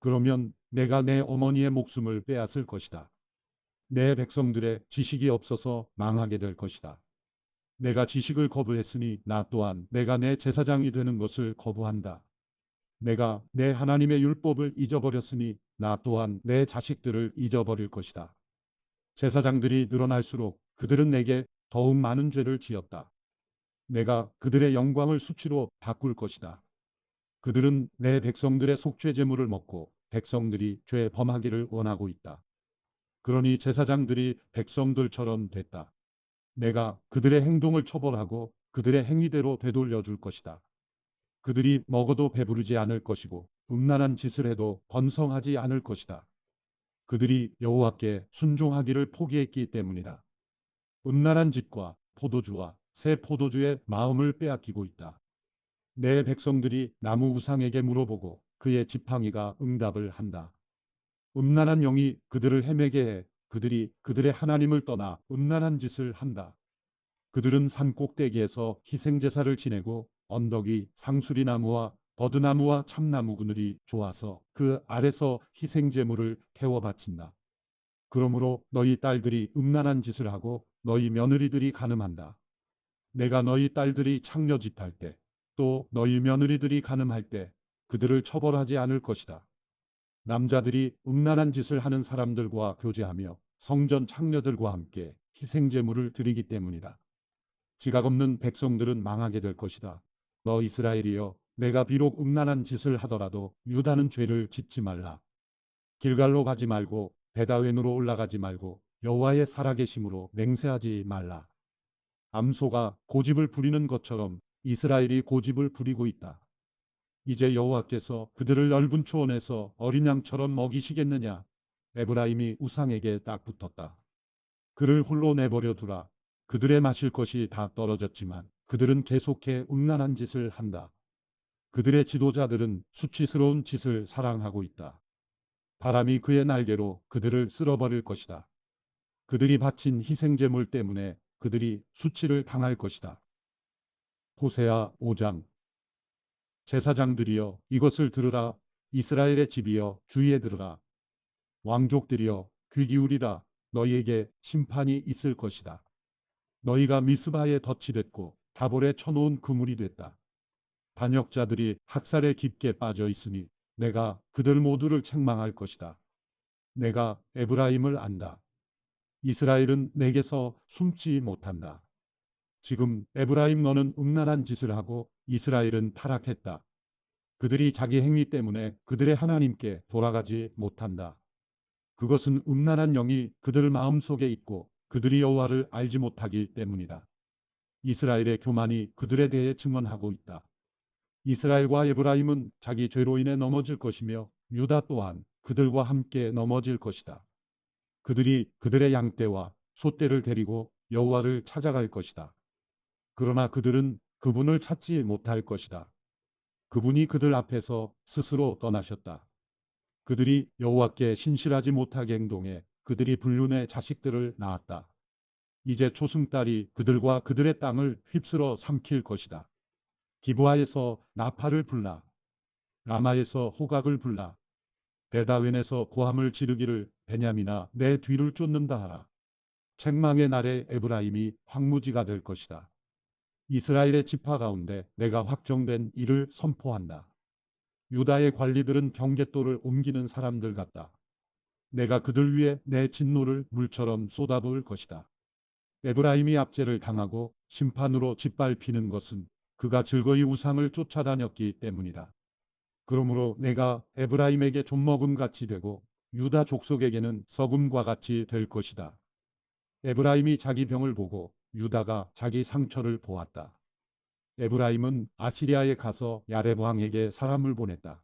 그러면 내가 내 어머니의 목숨을 빼앗을 것이다. 내 백성들의 지식이 없어서 망하게 될 것이다. 내가 지식을 거부했으니 나 또한 내가 내 제사장이 되는 것을 거부한다. 내가 내 하나님의 율법을 잊어버렸으니 나 또한 내 자식들을 잊어버릴 것이다. 제사장들이 늘어날수록 그들은 내게 더욱 많은 죄를 지었다. 내가 그들의 영광을 수치로 바꿀 것이다. 그들은 내 백성들의 속죄 제물을 먹고 백성들이 죄 범하기를 원하고 있다. 그러니 제사장들이 백성들처럼 됐다. 내가 그들의 행동을 처벌하고 그들의 행위대로 되돌려 줄 것이다. 그들이 먹어도 배부르지 않을 것이고 음란한 짓을 해도 번성하지 않을 것이다. 그들이 여호와께 순종하기를 포기했기 때문이다. 음란한 짓과 포도주와 새 포도주의 마음을 빼앗기고 있다. 내 백성들이 나무 우상에게 물어보고 그의 지팡이가 응답을 한다. 음란한 영이 그들을 헤매게 해 그들이 그들의 하나님을 떠나 음란한 짓을 한다. 그들은 산 꼭대기에서 희생제사를 지내고 언덕이 상수리나무와 버드나무와 참나무 그늘이 좋아서 그 아래서 희생제물을 태워 바친다. 그러므로 너희 딸들이 음란한 짓을 하고 너희 며느리들이 간음한다. 내가 너희 딸들이 창녀짓할 때 또 너희 며느리들이 간음할 때 그들을 처벌하지 않을 것이다. 남자들이 음란한 짓을 하는 사람들과 교제하며 성전 창녀들과 함께 희생제물을 드리기 때문이다. 지각 없는 백성들은 망하게 될 것이다. 너 이스라엘이여, 내가 비록 음란한 짓을 하더라도 유다는 죄를 짓지 말라. 길갈로 가지 말고 베다웬으로 올라가지 말고 여호와의 살아계심으로 맹세하지 말라. 암소가 고집을 부리는 것처럼 이스라엘이 고집을 부리고 있다. 이제 여호와께서 그들을 넓은 초원에서 어린 양처럼 먹이시겠느냐? 에브라임이 우상에게 딱 붙었다. 그를 홀로 내버려 두라. 그들의 마실 것이 다 떨어졌지만 그들은 계속해 음란한 짓을 한다. 그들의 지도자들은 수치스러운 짓을 사랑하고 있다. 바람이 그의 날개로 그들을 쓸어버릴 것이다. 그들이 바친 희생제물 때문에 그들이 수치를 당할 것이다. 호세아 5장. 제사장들이여 이것을 들으라. 이스라엘의 집이여 주의에 들으라. 왕족들이여 귀 기울이라. 너희에게 심판이 있을 것이다. 너희가 미스바에 덫이 됐고 다볼에 쳐놓은 그물이 됐다. 반역자들이 학살에 깊게 빠져 있으니 내가 그들 모두를 책망할 것이다. 내가 에브라임을 안다. 이스라엘은 내게서 숨지 못한다. 지금 에브라임 너는 음란한 짓을 하고 이스라엘은 타락했다. 그들이 자기 행위 때문에 그들의 하나님께 돌아가지 못한다. 그것은 음란한 영이 그들 마음속에 있고 그들이 여호와를 알지 못하기 때문이다. 이스라엘의 교만이 그들에 대해 증언하고 있다. 이스라엘과 에브라임은 자기 죄로 인해 넘어질 것이며 유다 또한 그들과 함께 넘어질 것이다. 그들이 그들의 양떼와 소떼를 데리고 여호와를 찾아갈 것이다. 그러나 그들은 그분을 찾지 못할 것이다. 그분이 그들 앞에서 스스로 떠나셨다. 그들이 여호와께 신실하지 못하게 행동해 그들이 불륜의 자식들을 낳았다. 이제 초승달이 그들과 그들의 땅을 휩쓸어 삼킬 것이다. 기브아에서 나팔을 불라. 라마에서 호각을 불라. 베다웬에서 고함을 지르기를 베냐민아 내 뒤를 쫓는다 하라. 책망의 날에 에브라임이 황무지가 될 것이다. 이스라엘의 지파 가운데 내가 확정된 일을 선포한다. 유다의 관리들은 경계돌을 옮기는 사람들 같다. 내가 그들 위에 내 진노를 물처럼 쏟아부을 것이다. 에브라임이 압제를 당하고 심판으로 짓밟히는 것은 그가 즐거이 우상을 쫓아다녔기 때문이다. 그러므로 내가 에브라임에게 좀먹음 같이 되고 유다 족속에게는 썩음과 같이 될 것이다. 에브라임이 자기 병을 보고 유다가 자기 상처를 보았다. 에브라임은 아시리아에 가서 야렙 왕에게 사람을 보냈다.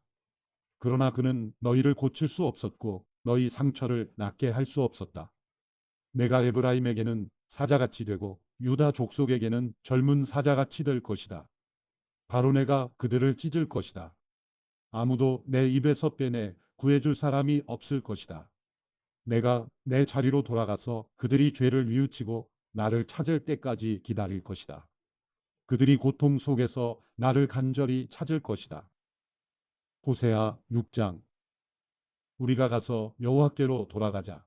그러나 그는 너희를 고칠 수 없었고 너희 상처를 낫게 할 수 없었다. 내가 에브라임에게는 사자같이 되고 유다 족속에게는 젊은 사자같이 될 것이다. 바로 내가 그들을 찢을 것이다. 아무도 내 입에서 빼내 구해줄 사람이 없을 것이다. 내가 내 자리로 돌아가서 그들이 죄를 뉘우치고 나를 찾을 때까지 기다릴 것이다. 그들이 고통 속에서 나를 간절히 찾을 것이다. 호세아 6장. 우리가 가서 여호와께로 돌아가자.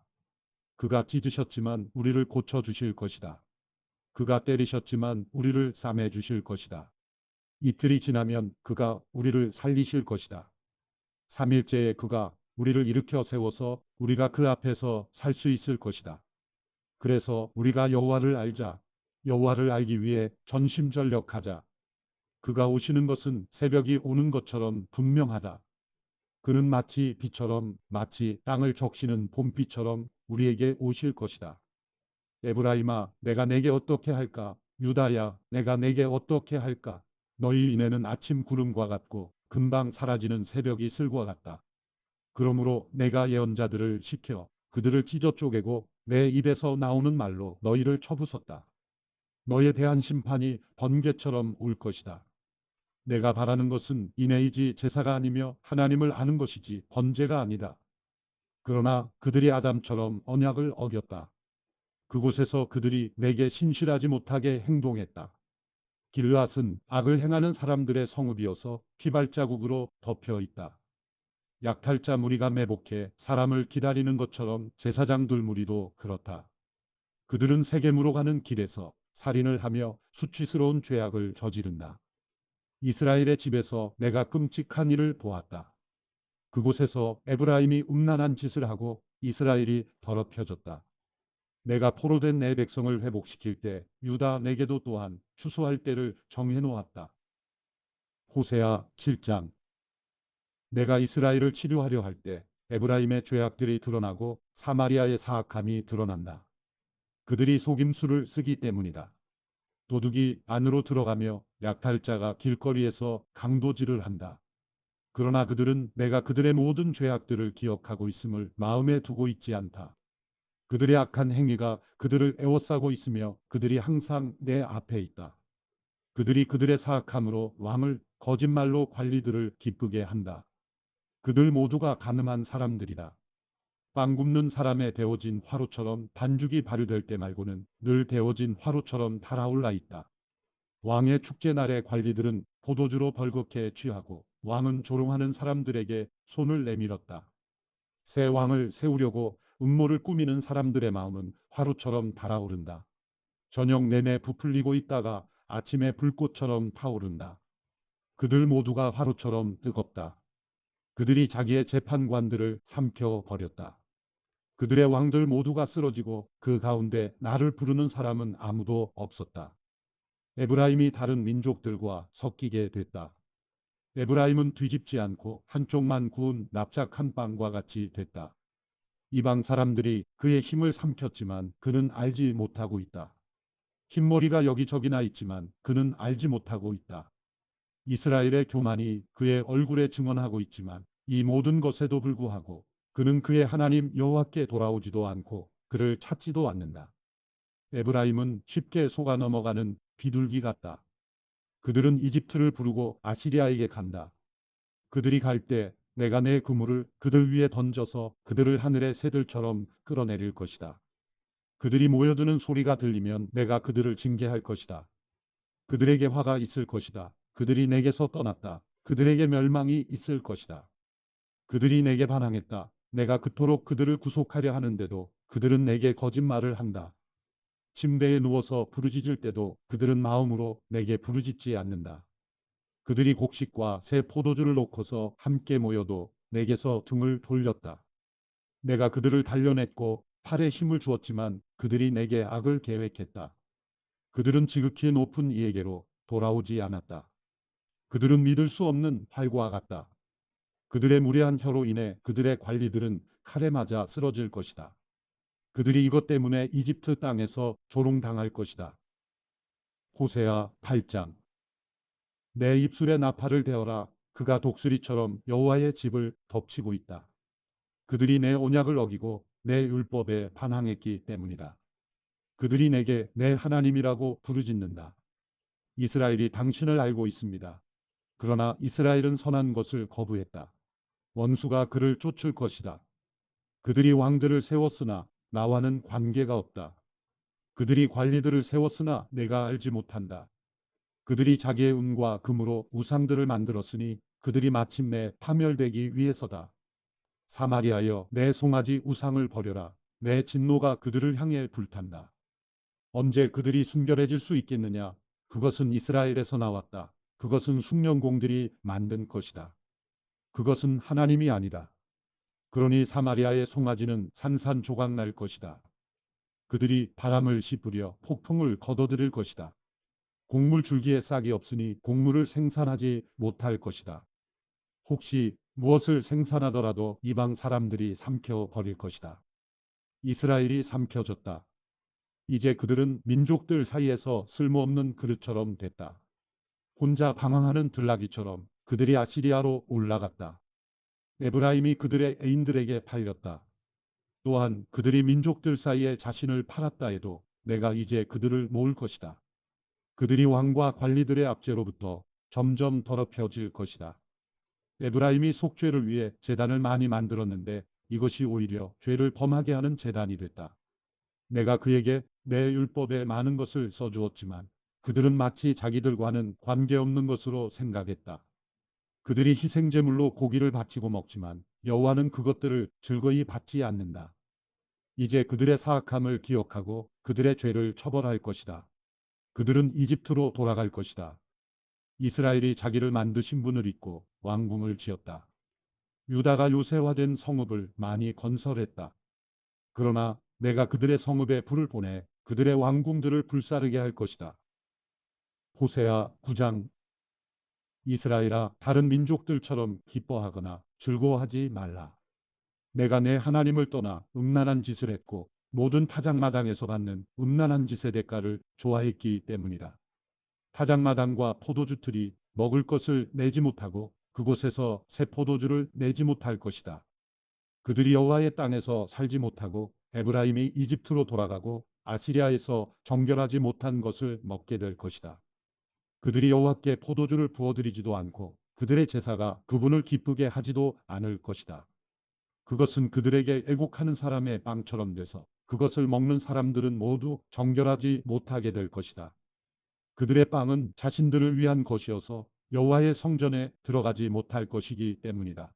그가 찢으셨지만 우리를 고쳐 주실 것이다. 그가 때리셨지만 우리를 싸매 주실 것이다. 이틀이 지나면 그가 우리를 살리실 것이다. 3일째에 그가 우리를 일으켜 세워서 우리가 그 앞에서 살 수 있을 것이다. 그래서 우리가 여호와를 알자. 여호와를 알기 위해 전심전력하자. 그가 오시는 것은 새벽이 오는 것처럼 분명하다. 그는 마치 비처럼 마치 땅을 적시는 봄비처럼 우리에게 오실 것이다. 에브라임아, 내가 내게 어떻게 할까? 유다야, 내가 내게 어떻게 할까? 너희 인애는 아침 구름과 같고 금방 사라지는 새벽 이슬과 같다. 그러므로 내가 예언자들을 시켜 그들을 찢어 쪼개고 내 입에서 나오는 말로 너희를 쳐부쉈다. 너희에 대한 심판이 번개처럼 올 것이다. 내가 바라는 것은 인애이지 제사가 아니며 하나님을 아는 것이지 번제가 아니다. 그러나 그들이 아담처럼 언약을 어겼다. 그곳에서 그들이 내게 신실하지 못하게 행동했다. 길르앗은 악을 행하는 사람들의 성읍이어서 피발자국으로 덮여 있다. 약탈자 무리가 매복해 사람을 기다리는 것처럼 제사장들 무리도 그렇다. 그들은 세겜으로 가는 길에서 살인을 하며 수치스러운 죄악을 저지른다. 이스라엘의 집에서 내가 끔찍한 일을 보았다. 그곳에서 에브라임이 음란한 짓을 하고 이스라엘이 더럽혀졌다. 내가 포로된 내 백성을 회복시킬 때 유다 내게도 또한 추수할 때를 정해 놓았다. 호세아 7장. 내가 이스라엘을 치료하려 할 때 에브라임의 죄악들이 드러나고 사마리아의 사악함이 드러난다. 그들이 속임수를 쓰기 때문이다. 도둑이 안으로 들어가며 약탈자가 길거리에서 강도질을 한다. 그러나 그들은 내가 그들의 모든 죄악들을 기억하고 있음을 마음에 두고 있지 않다. 그들의 악한 행위가 그들을 에워싸고 있으며 그들이 항상 내 앞에 있다. 그들이 그들의 사악함으로 왕을 거짓말로 관리들을 기쁘게 한다. 그들 모두가 간음한 사람들이다. 빵 굽는 사람의 데워진 화로처럼 반죽이 발효될 때 말고는 늘 데워진 화로처럼 달아올라 있다. 왕의 축제날의 관리들은 포도주로 벌겋게 취하고 왕은 조롱하는 사람들에게 손을 내밀었다. 새 왕을 세우려고 음모를 꾸미는 사람들의 마음은 화로처럼 달아오른다. 저녁 내내 부풀리고 있다가 아침에 불꽃처럼 타오른다. 그들 모두가 화로처럼 뜨겁다. 그들이 자기의 재판관들을 삼켜 버렸다. 그들의 왕들 모두가 쓰러지고 그 가운데 나를 부르는 사람은 아무도 없었다. 에브라임이 다른 민족들과 섞이게 됐다. 에브라임은 뒤집지 않고 한쪽만 구운 납작한 빵과 같이 됐다. 이방 사람들이 그의 힘을 삼켰지만 그는 알지 못하고 있다. 흰머리가 여기저기나 있지만 그는 알지 못하고 있다. 이스라엘의 교만이 그의 얼굴에 증언하고 있지만 이 모든 것에도 불구하고 그는 그의 하나님 여호와께 돌아오지도 않고 그를 찾지도 않는다. 에브라임은 쉽게 속아 넘어가는 비둘기 같다. 그들은 이집트를 부르고 아시리아에게 간다. 그들이 갈 때 내가 내 그물을 그들 위에 던져서 그들을 하늘의 새들처럼 끌어내릴 것이다. 그들이 모여드는 소리가 들리면 내가 그들을 징계할 것이다. 그들에게 화가 있을 것이다. 그들이 내게서 떠났다. 그들에게 멸망이 있을 것이다. 그들이 내게 반항했다. 내가 그토록 그들을 구속하려 하는데도 그들은 내게 거짓말을 한다. 침대에 누워서 부르짖을 때도 그들은 마음으로 내게 부르짖지 않는다. 그들이 곡식과 새 포도주를 놓고서 함께 모여도 내게서 등을 돌렸다. 내가 그들을 단련했고 팔에 힘을 주었지만 그들이 내게 악을 계획했다. 그들은 지극히 높은 이에게로 돌아오지 않았다. 그들은 믿을 수 없는 활과 같다. 그들의 무례한 혀로 인해 그들의 관리들은 칼에 맞아 쓰러질 것이다. 그들이 이것 때문에 이집트 땅에서 조롱당할 것이다. 호세아 8장. 내 입술에 나팔을 대어라. 그가 독수리처럼 여호와의 집을 덮치고 있다. 그들이 내 언약을 어기고 내 율법에 반항했기 때문이다. 그들이 내게 내 하나님이라고 부르짖는다. 이스라엘이 당신을 알고 있습니다. 그러나 이스라엘은 선한 것을 거부했다. 원수가 그를 쫓을 것이다. 그들이 왕들을 세웠으나 나와는 관계가 없다. 그들이 관리들을 세웠으나 내가 알지 못한다. 그들이 자기의 은과 금으로 우상들을 만들었으니 그들이 마침내 파멸되기 위해서다. 사마리아여, 내 송아지 우상을 버려라. 내 진노가 그들을 향해 불탄다. 언제 그들이 순결해질 수 있겠느냐? 그것은 이스라엘에서 나왔다. 그것은 숙련공들이 만든 것이다. 그것은 하나님이 아니다. 그러니 사마리아의 송아지는 산산조각 날 것이다. 그들이 바람을 씹으려 폭풍을 거둬들일 것이다. 곡물 줄기에 싹이 없으니 곡물을 생산하지 못할 것이다. 혹시 무엇을 생산하더라도 이방 사람들이 삼켜 버릴 것이다. 이스라엘이 삼켜졌다. 이제 그들은 민족들 사이에서 쓸모없는 그릇처럼 됐다. 혼자 방황하는 들나귀처럼 그들이 아시리아로 올라갔다. 에브라임이 그들의 애인들에게 팔렸다. 또한 그들이 민족들 사이에 자신을 팔았다 해도 내가 이제 그들을 모을 것이다. 그들이 왕과 관리들의 압제로부터 점점 더럽혀질 것이다. 에브라임이 속죄를 위해 제단을 많이 만들었는데 이것이 오히려 죄를 범하게 하는 제단이 됐다. 내가 그에게 내 율법에 많은 것을 써주었지만 그들은 마치 자기들과는 관계없는 것으로 생각했다. 그들이 희생제물로 고기를 바치고 먹지만 여호와는 그것들을 즐거이 받지 않는다. 이제 그들의 사악함을 기억하고 그들의 죄를 처벌할 것이다. 그들은 이집트로 돌아갈 것이다. 이스라엘이 자기를 만드신 분을 잊고 왕궁을 지었다. 유다가 요새화된 성읍을 많이 건설했다. 그러나 내가 그들의 성읍에 불을 보내 그들의 왕궁들을 불사르게 할 것이다. 호세아 9장. 이스라엘아, 다른 민족들처럼 기뻐하거나 즐거워하지 말라. 내가 내 하나님을 떠나 음란한 짓을 했고 모든 타작마당에서 받는 음란한 짓의 대가를 좋아했기 때문이다. 타작마당과 포도주 틀이 먹을 것을 내지 못하고 그곳에서 새 포도주를 내지 못할 것이다. 그들이 여호와의 땅에서 살지 못하고 에브라임이 이집트로 돌아가고 아시리아에서 정결하지 못한 것을 먹게 될 것이다. 그들이 여호와께 포도주를 부어드리지도 않고 그들의 제사가 그분을 기쁘게 하지도 않을 것이다. 그것은 그들에게 애곡하는 사람의 빵처럼 돼서 그것을 먹는 사람들은 모두 정결하지 못하게 될 것이다. 그들의 빵은 자신들을 위한 것이어서 여호와의 성전에 들어가지 못할 것이기 때문이다.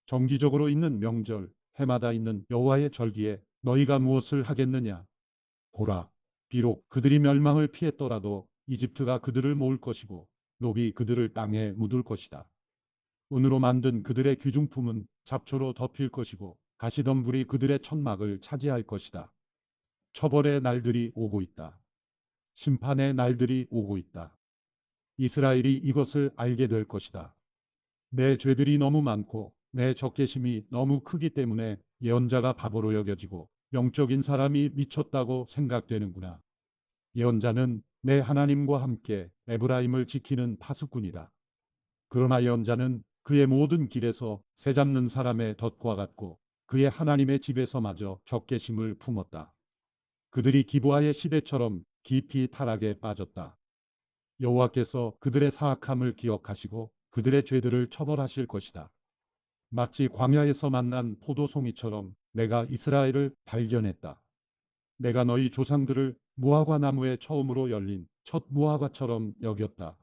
정기적으로 있는 명절, 해마다 있는 여호와의 절기에 너희가 무엇을 하겠느냐? 보라, 비록 그들이 멸망을 피했더라도 이집트가 그들을 모을 것이고 노비 그들을 땅에 묻을 것이다. 은으로 만든 그들의 귀중품은 잡초로 덮일 것이고 가시덤불이 그들의 천막을 차지할 것이다. 처벌의 날들이 오고 있다. 심판의 날들이 오고 있다. 이스라엘이 이것을 알게 될 것이다. 내 죄들이 너무 많고 내 적개심이 너무 크기 때문에 예언자가 바보로 여겨지고 영적인 사람이 미쳤다고 생각되는구나. 예언자는 내 하나님과 함께 에브라임을 지키는 파수꾼이다. 그러나 예언자는 그의 모든 길에서 새 잡는 사람의 덫과 같고 그의 하나님의 집에서마저 적개심을 품었다. 그들이 기브아의 시대처럼 깊이 타락에 빠졌다. 여호와께서 그들의 사악함을 기억하시고 그들의 죄들을 처벌하실 것이다. 마치 광야에서 만난 포도송이처럼 내가 이스라엘을 발견했다. 내가 너희 조상들을 무화과 나무에 처음으로 열린 첫 무화과처럼 여겼다.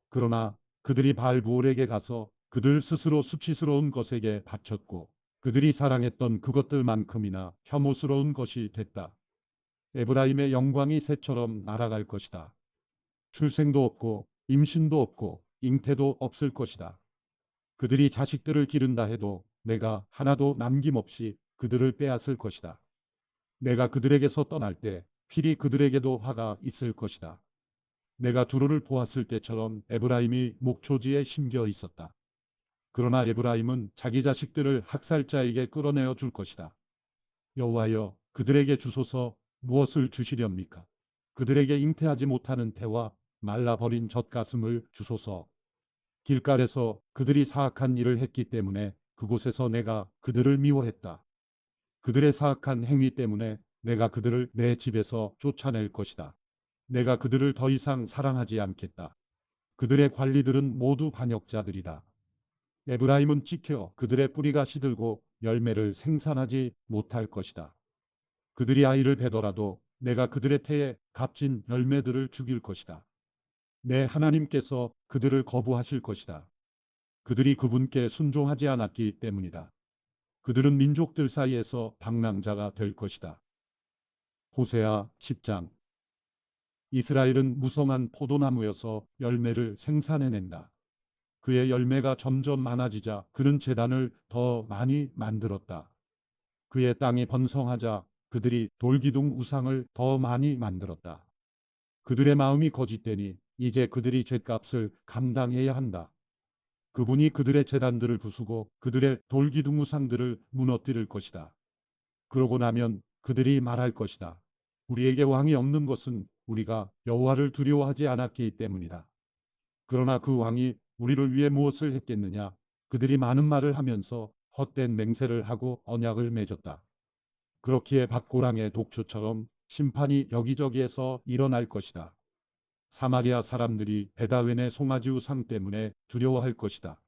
그러나 그들이 바알부올에게 가서 그들 스스로 수치스러운 것에게 바쳤고 그들이 사랑했던 그것들만큼이나 혐오스러운 것이 됐다. 에브라임의 영광이 새처럼 날아갈 것이다. 출생도 없고 임신도 없고 잉태도 없을 것이다. 그들이 자식들을 기른다 해도 내가 하나도 남김없이 그들을 빼앗을 것이다. 내가 그들에게서 떠날 때 필히 그들에게도 화가 있을 것이다. 내가 두루를 보았을 때처럼 에브라임이 목초지에 심겨 있었다. 그러나 에브라임은 자기 자식들을 학살자에게 끌어내어 줄 것이다. 여호와여, 그들에게 주소서. 무엇을 주시렵니까? 그들에게 잉태하지 못하는 태와 말라버린 젖가슴을 주소서. 길갈에서 그들이 사악한 일을 했기 때문에 그곳에서 내가 그들을 미워했다. 그들의 사악한 행위 때문에 내가 그들을 내 집에서 쫓아낼 것이다. 내가 그들을 더 이상 사랑하지 않겠다. 그들의 관리들은 모두 반역자들이다. 에브라임은 찍혀 그들의 뿌리가 시들고 열매를 생산하지 못할 것이다. 그들이 아이를 베더라도 내가 그들의 태에 값진 열매들을 죽일 것이다. 내 하나님께서 그들을 거부하실 것이다. 그들이 그분께 순종하지 않았기 때문이다. 그들은 민족들 사이에서 방랑자가 될 것이다. 호세아 10장. 이스라엘은 무성한 포도나무여서 열매를 생산해낸다. 그의 열매가 점점 많아지자 그는 제단을 더 많이 만들었다. 그의 땅이 번성하자 그들이 돌기둥 우상을 더 많이 만들었다. 그들의 마음이 거짓되니 이제 그들이 죗값을 감당해야 한다. 그분이 그들의 제단들을 부수고 그들의 돌기둥 우상들을 무너뜨릴 것이다. 그러고 나면 그들이 말할 것이다. 우리에게 왕이 없는 것은 우리가 여호와를 두려워하지 않았기 때문이다. 그러나 그 왕이 우리를 위해 무엇을 했겠느냐? 그들이 많은 말을 하면서 헛된 맹세를 하고 언약을 맺었다. 그렇기에 밭고랑의 독초처럼 심판이 여기저기에서 일어날 것이다. 사마리아 사람들이 베다웬의 송아지 우상 때문에 두려워할 것이다.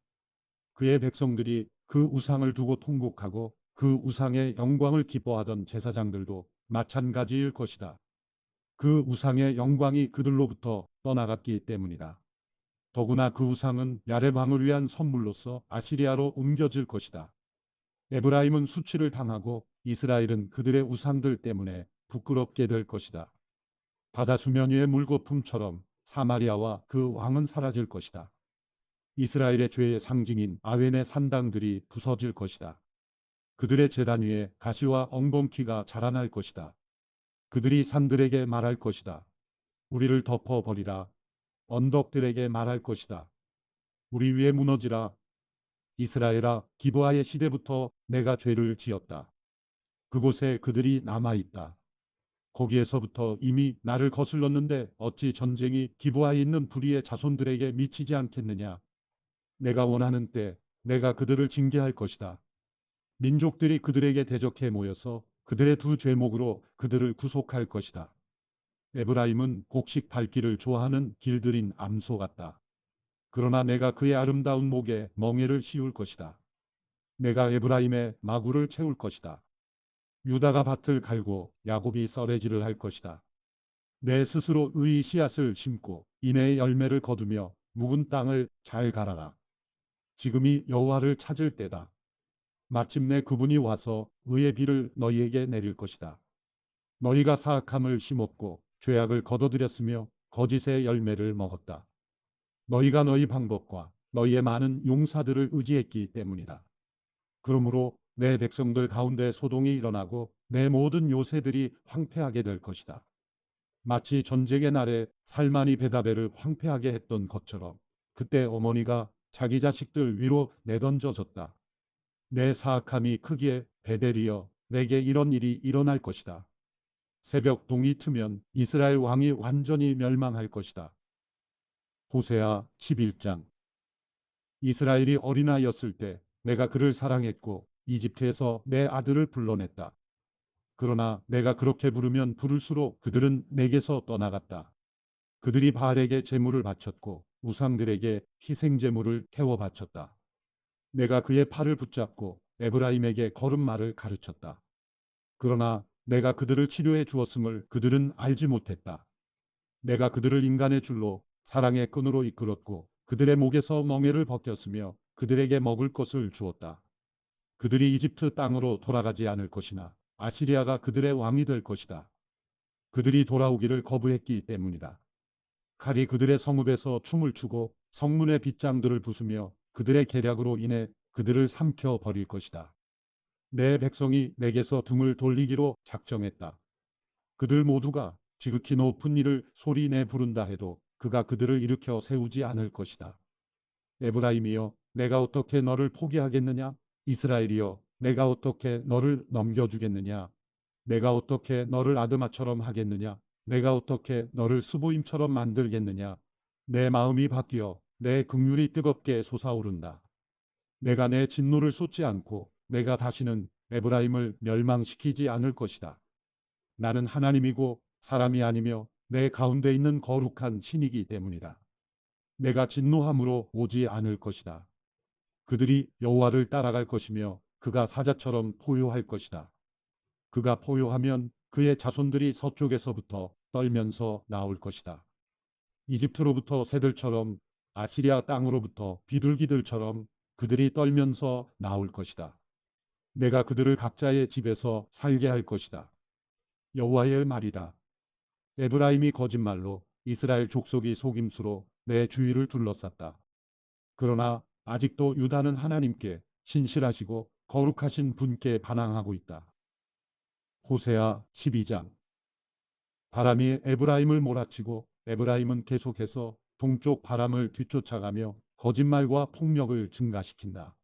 그의 백성들이 그 우상을 두고 통곡하고 그 우상의 영광을 기뻐하던 제사장들도 마찬가지일 것이다. 그 우상의 영광이 그들로부터 떠나갔기 때문이다. 더구나 그 우상은 야레방을 위한 선물로서 아시리아로 옮겨질 것이다. 에브라임은 수치를 당하고 이스라엘은 그들의 우상들 때문에 부끄럽게 될 것이다. 바다 수면 위의 물거품처럼 사마리아와 그 왕은 사라질 것이다. 이스라엘의 죄의 상징인 아웬의 산당들이 부서질 것이다. 그들의 제단 위에 가시와 엉겅퀴가 자라날 것이다. 그들이 산들에게 말할 것이다. 우리를 덮어버리라. 언덕들에게 말할 것이다. 우리 위에 무너지라. 이스라엘아, 기브아의 시대부터 내가 죄를 지었다. 그곳에 그들이 남아있다. 거기에서부터 이미 나를 거슬렀는데 어찌 전쟁이 기브아에 있는 불의의 자손들에게 미치지 않겠느냐. 내가 원하는 때 내가 그들을 징계할 것이다. 민족들이 그들에게 대적해 모여서 그들의 두 죄목으로 그들을 구속할 것이다. 에브라임은 곡식 밟기를 좋아하는 길들인 암소 같다. 그러나 내가 그의 아름다운 목에 멍에를 씌울 것이다. 내가 에브라임의 마구를 채울 것이다. 유다가 밭을 갈고 야곱이 썰매질을 할 것이다. 내 스스로 의의 씨앗을 심고 인애의 열매를 거두며 묵은 땅을 잘 갈아라. 지금이 여호와를 찾을 때다. 마침내 그분이 와서 의의 비를 너희에게 내릴 것이다. 너희가 사악함을 심었고 죄악을 거둬들였으며 거짓의 열매를 먹었다. 너희가 너희 방법과 너희의 많은 용사들을 의지했기 때문이다. 그러므로 내 백성들 가운데 소동이 일어나고 내 모든 요새들이 황폐하게 될 것이다. 마치 전쟁의 날에 살만이 베다벨을 황폐하게 했던 것처럼 그때 어머니가 자기 자식들 위로 내던져졌다. 내 사악함이 크기에 베델이여 내게 이런 일이 일어날 것이다. 새벽 동이 트면 이스라엘 왕이 완전히 멸망할 것이다. 호세아 11장. 이스라엘이 어린아이였을 때 내가 그를 사랑했고 이집트에서 내 아들을 불러냈다. 그러나 내가 그렇게 부르면 부를수록 그들은 내게서 떠나갔다. 그들이 바알에게 제물을 바쳤고 우상들에게 희생 제물을 태워 바쳤다. 내가 그의 팔을 붙잡고 에브라임에게 걸음마를 가르쳤다. 그러나 내가 그들을 치료해 주었음을 그들은 알지 못했다. 내가 그들을 인간의 줄로 사랑의 끈으로 이끌었고 그들의 목에서 멍에를 벗겼으며 그들에게 먹을 것을 주었다. 그들이 이집트 땅으로 돌아가지 않을 것이나 아시리아가 그들의 왕이 될 것이다. 그들이 돌아오기를 거부했기 때문이다. 칼이 그들의 성읍에서 춤을 추고 성문의 빗장들을 부수며 그들의 계략으로 인해 그들을 삼켜 버릴 것이다. 내 백성이 내게서 등을 돌리기로 작정했다. 그들 모두가 지극히 높은 이를 소리내 부른다 해도 그가 그들을 일으켜 세우지 않을 것이다. 에브라임이여, 내가 어떻게 너를 포기하겠느냐? 이스라엘이여, 내가 어떻게 너를 넘겨주겠느냐? 내가 어떻게 너를 아드마처럼 하겠느냐? 내가 어떻게 너를 수보임처럼 만들겠느냐? 내 마음이 바뀌어 내 긍휼이 뜨겁게 솟아오른다. 내가 내 진노를 쏟지 않고 내가 다시는 에브라임을 멸망시키지 않을 것이다. 나는 하나님이고 사람이 아니며 내 가운데 있는 거룩한 신이기 때문이다. 내가 진노함으로 오지 않을 것이다. 그들이 여호와를 따라갈 것이며 그가 사자처럼 포효할 것이다. 그가 포효하면 그의 자손들이 서쪽에서부터 떨면서 나올 것이다. 이집트로부터 새들처럼 아시리아 땅으로부터 비둘기들처럼 그들이 떨면서 나올 것이다. 내가 그들을 각자의 집에서 살게 할 것이다. 여호와의 말이다. 에브라임이 거짓말로 이스라엘 족속이 속임수로 내 주위를 둘러쌌다. 그러나 아직도 유다는 하나님께 신실하시고 거룩하신 분께 반항하고 있다. 호세아 12장. 바람이 에브라임을 몰아치고 에브라임은 계속해서 동쪽 바람을 뒤쫓아가며 거짓말과 폭력을 증가시킨다.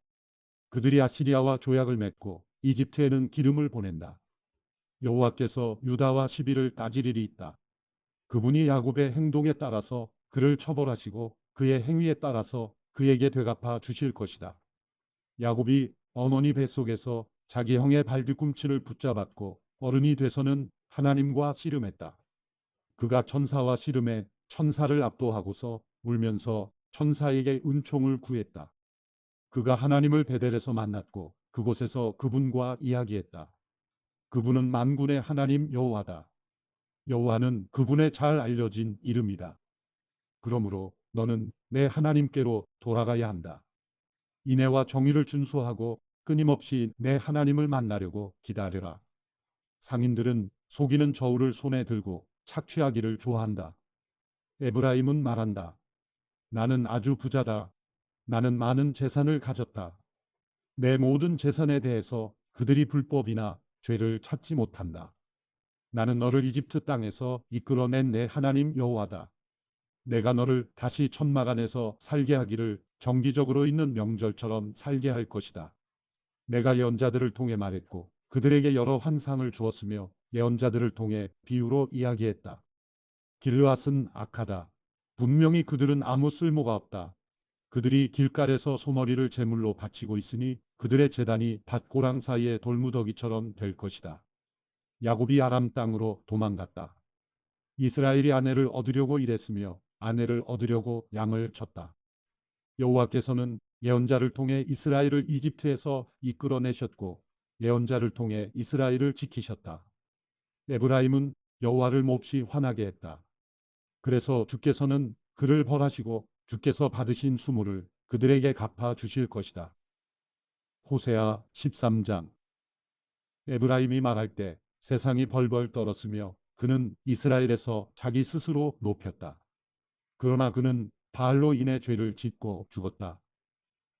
그들이 아시리아와 조약을 맺고 이집트에는 기름을 보낸다. 여호와께서 유다와 시비를 따질 일이 있다. 그분이 야곱의 행동에 따라서 그를 처벌하시고 그의 행위에 따라서 그에게 되갚아 주실 것이다. 야곱이 어머니 뱃속에서 자기 형의 발뒤꿈치를 붙잡았고 어른이 돼서는 하나님과 씨름했다. 그가 천사와 씨름해 천사를 압도하고서 울면서 천사에게 은총을 구했다. 그가 하나님을 베델에서 만났고 그곳에서 그분과 이야기했다. 그분은 만군의 하나님 여호와다. 여호와는 그분의 잘 알려진 이름이다. 그러므로 너는 내 하나님께로 돌아가야 한다. 인애와 정의를 준수하고 끊임없이 내 하나님을 만나려고 기다려라. 상인들은 속이는 저울을 손에 들고 착취하기를 좋아한다. 에브라임은 말한다. 나는 아주 부자다. 나는 많은 재산을 가졌다. 내 모든 재산에 대해서 그들이 불법이나 죄를 찾지 못한다. 나는 너를 이집트 땅에서 이끌어낸 내 하나님 여호와다. 내가 너를 다시 천막 안에서 살게 하기를 정기적으로 있는 명절처럼 살게 할 것이다. 내가 예언자들을 통해 말했고 그들에게 여러 환상을 주었으며 예언자들을 통해 비유로 이야기했다. 길르앗은 악하다. 분명히 그들은 아무 쓸모가 없다. 그들이 길가에서 소머리를 제물로 바치고 있으니 그들의 제단이 밭고랑 사이의 돌무더기처럼 될 것이다. 야곱이 아람 땅으로 도망갔다. 이스라엘이 아내를 얻으려고 일했으며 아내를 얻으려고 양을 쳤다. 여호와께서는 예언자를 통해 이스라엘을 이집트에서 이끌어내셨고 예언자를 통해 이스라엘을 지키셨다. 에브라임은 여호와를 몹시 화나게 했다. 그래서 주께서는 그를 벌하시고 주께서 받으신 수모를 그들에게 갚아 주실 것이다. 호세아 13장. 에브라임이 말할 때 세상이 벌벌 떨었으며 그는 이스라엘에서 자기 스스로 높였다. 그러나 그는 바알로 인해 죄를 짓고 죽었다.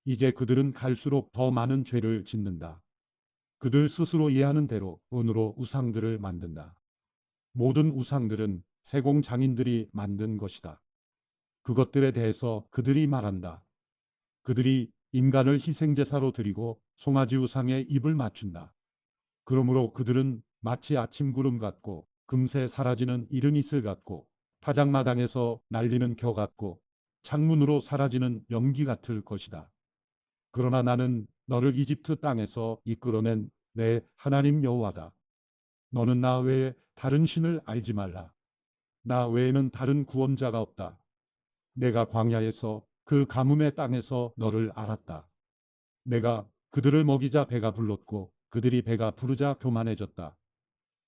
이제 그들은 갈수록 더 많은 죄를 짓는다. 그들 스스로 이해하는 대로 은으로 우상들을 만든다. 모든 우상들은 세공 장인들이 만든 것이다. 그것들에 대해서 그들이 말한다. 그들이 인간을 희생제사로 드리고 송아지 우상에 입을 맞춘다. 그러므로 그들은 마치 아침 구름 같고 금세 사라지는 이른 이슬 같고 타작마당에서 날리는 겨 같고 창문으로 사라지는 연기 같을 것이다. 그러나 나는 너를 이집트 땅에서 이끌어낸 내 하나님 여호와다. 너는 나 외에 다른 신을 알지 말라. 나 외에는 다른 구원자가 없다. 내가 광야에서 그 가뭄의 땅에서 너를 알았다. 내가 그들을 먹이자 배가 불렀고 그들이 배가 부르자 교만해졌다.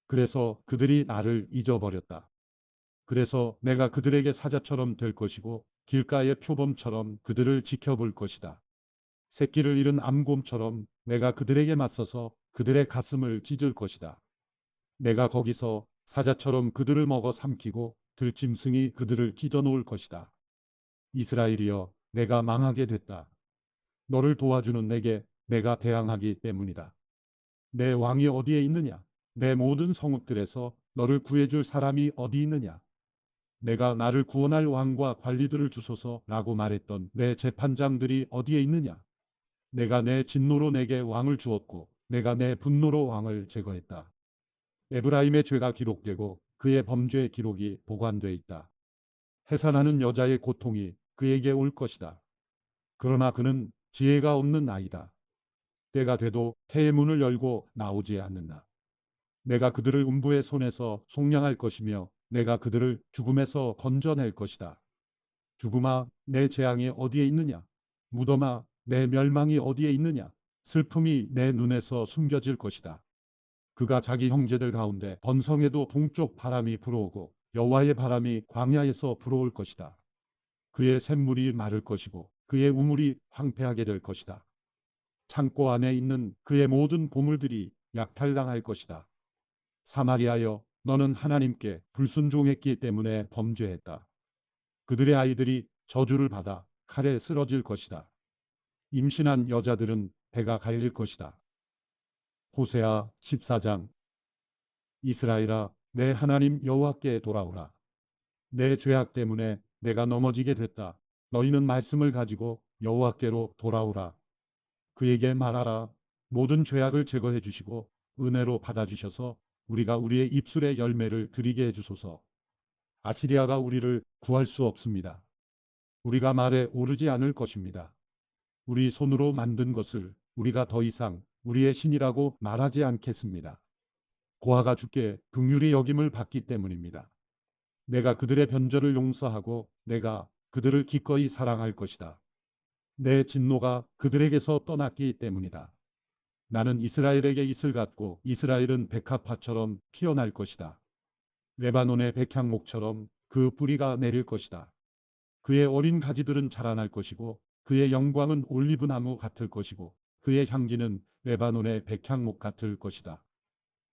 그래서 그들이 나를 잊어버렸다. 그래서 내가 그들에게 사자처럼 될 것이고 길가의 표범처럼 그들을 지켜볼 것이다. 새끼를 잃은 암곰처럼 내가 그들에게 맞서서 그들의 가슴을 찢을 것이다. 내가 거기서 사자처럼 그들을 먹어 삼키고 들짐승이 그들을 찢어 놓을 것이다. 이스라엘이여, 내가 망하게 됐다. 너를 도와주는 내게 내가 대항하기 때문이다. 내 왕이 어디에 있느냐? 내 모든 성읍들에서 너를 구해줄 사람이 어디 있느냐? 내가 나를 구원할 왕과 관리들을 주소서라고 말했던 내 재판장들이 어디에 있느냐? 내가 내 진노로 내게 왕을 주었고 내가 내 분노로 왕을 제거했다. 에브라임의 죄가 기록되고 그의 범죄의 기록이 보관돼 있다. 해산하는 여자의 고통이 그에게 올 것이다. 그러나 그는 지혜가 없는 아이다. 때가 돼도 태의 문을 열고 나오지 않는다. 내가 그들을 음부의 손에서 속량할 것이며 내가 그들을 죽음에서 건져낼 것이다. 죽음아, 내 재앙이 어디에 있느냐? 무덤아, 내 멸망이 어디에 있느냐? 슬픔이 내 눈에서 숨겨질 것이다. 그가 자기 형제들 가운데 번성에도 동쪽 바람이 불어오고 여호와의 바람이 광야에서 불어올 것이다. 그의 샘물이 마를 것이고 그의 우물이 황폐하게 될 것이다. 창고 안에 있는 그의 모든 보물들이 약탈당할 것이다. 사마리아여, 너는 하나님께 불순종했기 때문에 범죄했다. 그들의 아이들이 저주를 받아 칼에 쓰러질 것이다. 임신한 여자들은 배가 갈릴 것이다. 호세아 14장. 이스라엘아, 내 하나님 여호와께 돌아오라. 내 죄악 때문에 내가 넘어지게 됐다. 너희는 말씀을 가지고 여호와께로 돌아오라. 그에게 말하라. 모든 죄악을 제거해 주시고 은혜로 받아주셔서 우리가 우리의 입술의 열매를 드리게 해주소서. 아시리아가 우리를 구할 수 없습니다. 우리가 말에 오르지 않을 것입니다. 우리 손으로 만든 것을 우리가 더 이상 우리의 신이라고 말하지 않겠습니다. 고아가 주께 긍휼히 여김을 받기 때문입니다. 내가 그들의 변절을 용서하고 내가 그들을 기꺼이 사랑할 것이다. 내 진노가 그들에게서 떠났기 때문이다. 나는 이스라엘에게 이슬 같고 이스라엘은 백합화처럼 피어날 것이다. 레바논의 백향목처럼 그 뿌리가 내릴 것이다. 그의 어린 가지들은 자라날 것이고 그의 영광은 올리브나무 같을 것이고 그의 향기는 레바논의 백향목 같을 것이다.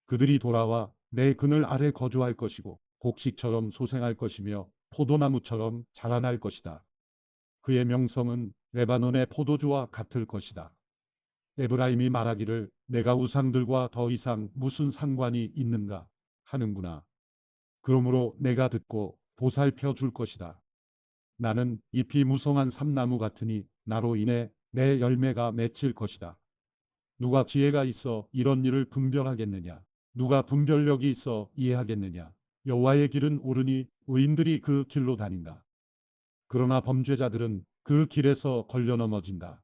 그들이 돌아와 내 그늘 아래 거주할 것이고 곡식처럼 소생할 것이며 포도나무처럼 자라날 것이다. 그의 명성은 레바논의 포도주와 같을 것이다. 에브라임이 말하기를 내가 우상들과 더 이상 무슨 상관이 있는가 하는구나. 그러므로 내가 듣고 보살펴 줄 것이다. 나는 잎이 무성한 삼나무 같으니 나로 인해 내 열매가 맺힐 것이다. 누가 지혜가 있어 이런 일을 분별하겠느냐? 누가 분별력이 있어 이해하겠느냐? 여호와의 길은 옳으니 의인들이 그 길로 다닌다. 그러나 범죄자들은 그 길에서 걸려 넘어진다.